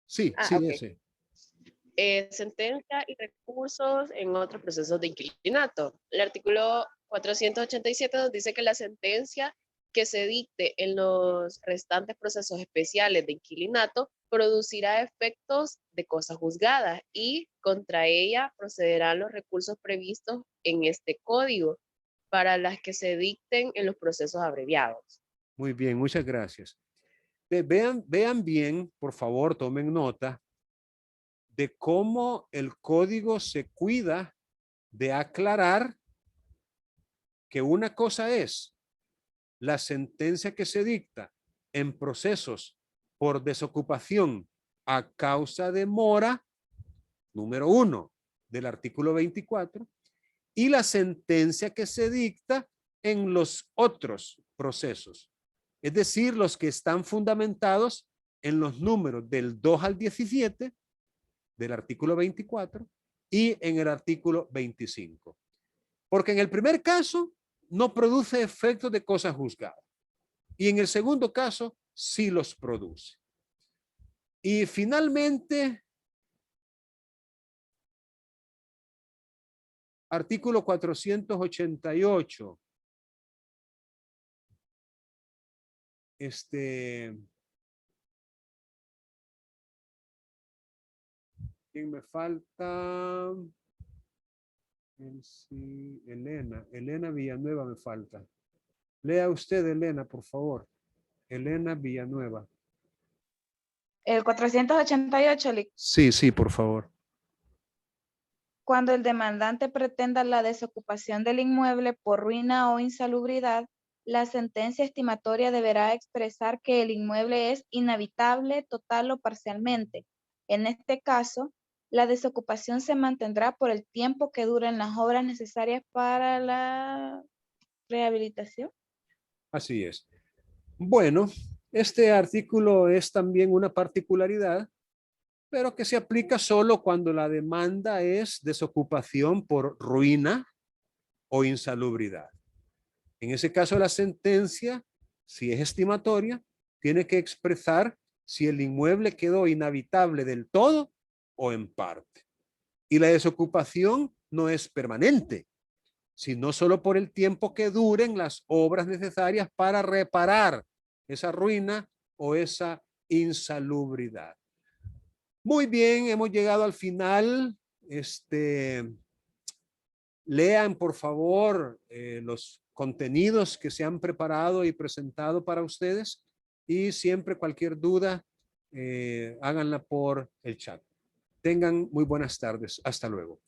Sí, Ah, sí, ok. ese. Sentencia y recursos en otros procesos de inquilinato. El artículo 487 nos dice que la sentencia que se dicte en los restantes procesos especiales de inquilinato producirá efectos de cosa juzgada y contra ella procederán los recursos previstos en este código para las que se dicten en los procesos abreviados. Muy bien, muchas gracias. Vean bien, por favor, tomen nota de cómo el código se cuida de aclarar que una cosa es la sentencia que se dicta en procesos por desocupación a causa de mora, número 1 del artículo 24, y la sentencia que se dicta en los otros procesos, es decir, los que están fundamentados en los números del 2 al 17 del artículo 24 y en el artículo 25. Porque en el primer caso no produce efectos de cosa juzgada. Y en el segundo caso sí los produce. Y finalmente, artículo 488. ¿Quién me falta? Sí, Elena Villanueva me falta. Lea usted, Elena, por favor. Elena Villanueva. El 488, Sí, por favor. cuando el demandante pretenda la desocupación del inmueble por ruina o insalubridad, la sentencia estimatoria deberá expresar que el inmueble es inhabitable total o parcialmente. En este caso, la desocupación se mantendrá por el tiempo que duren las obras necesarias para la rehabilitación. Así es. Bueno, este artículo es también una particularidad, pero que se aplica solo cuando la demanda es desocupación por ruina o insalubridad. En ese caso, la sentencia, si es estimatoria, tiene que expresar si el inmueble quedó inhabitable del todo o en parte. Y la desocupación no es permanente, sino solo por el tiempo que duren las obras necesarias para reparar esa ruina o esa insalubridad. Muy bien, hemos llegado al final. Lean, por favor, los contenidos que se han preparado y presentado para ustedes, y siempre cualquier duda, háganla por el chat. Tengan muy buenas tardes. Hasta luego.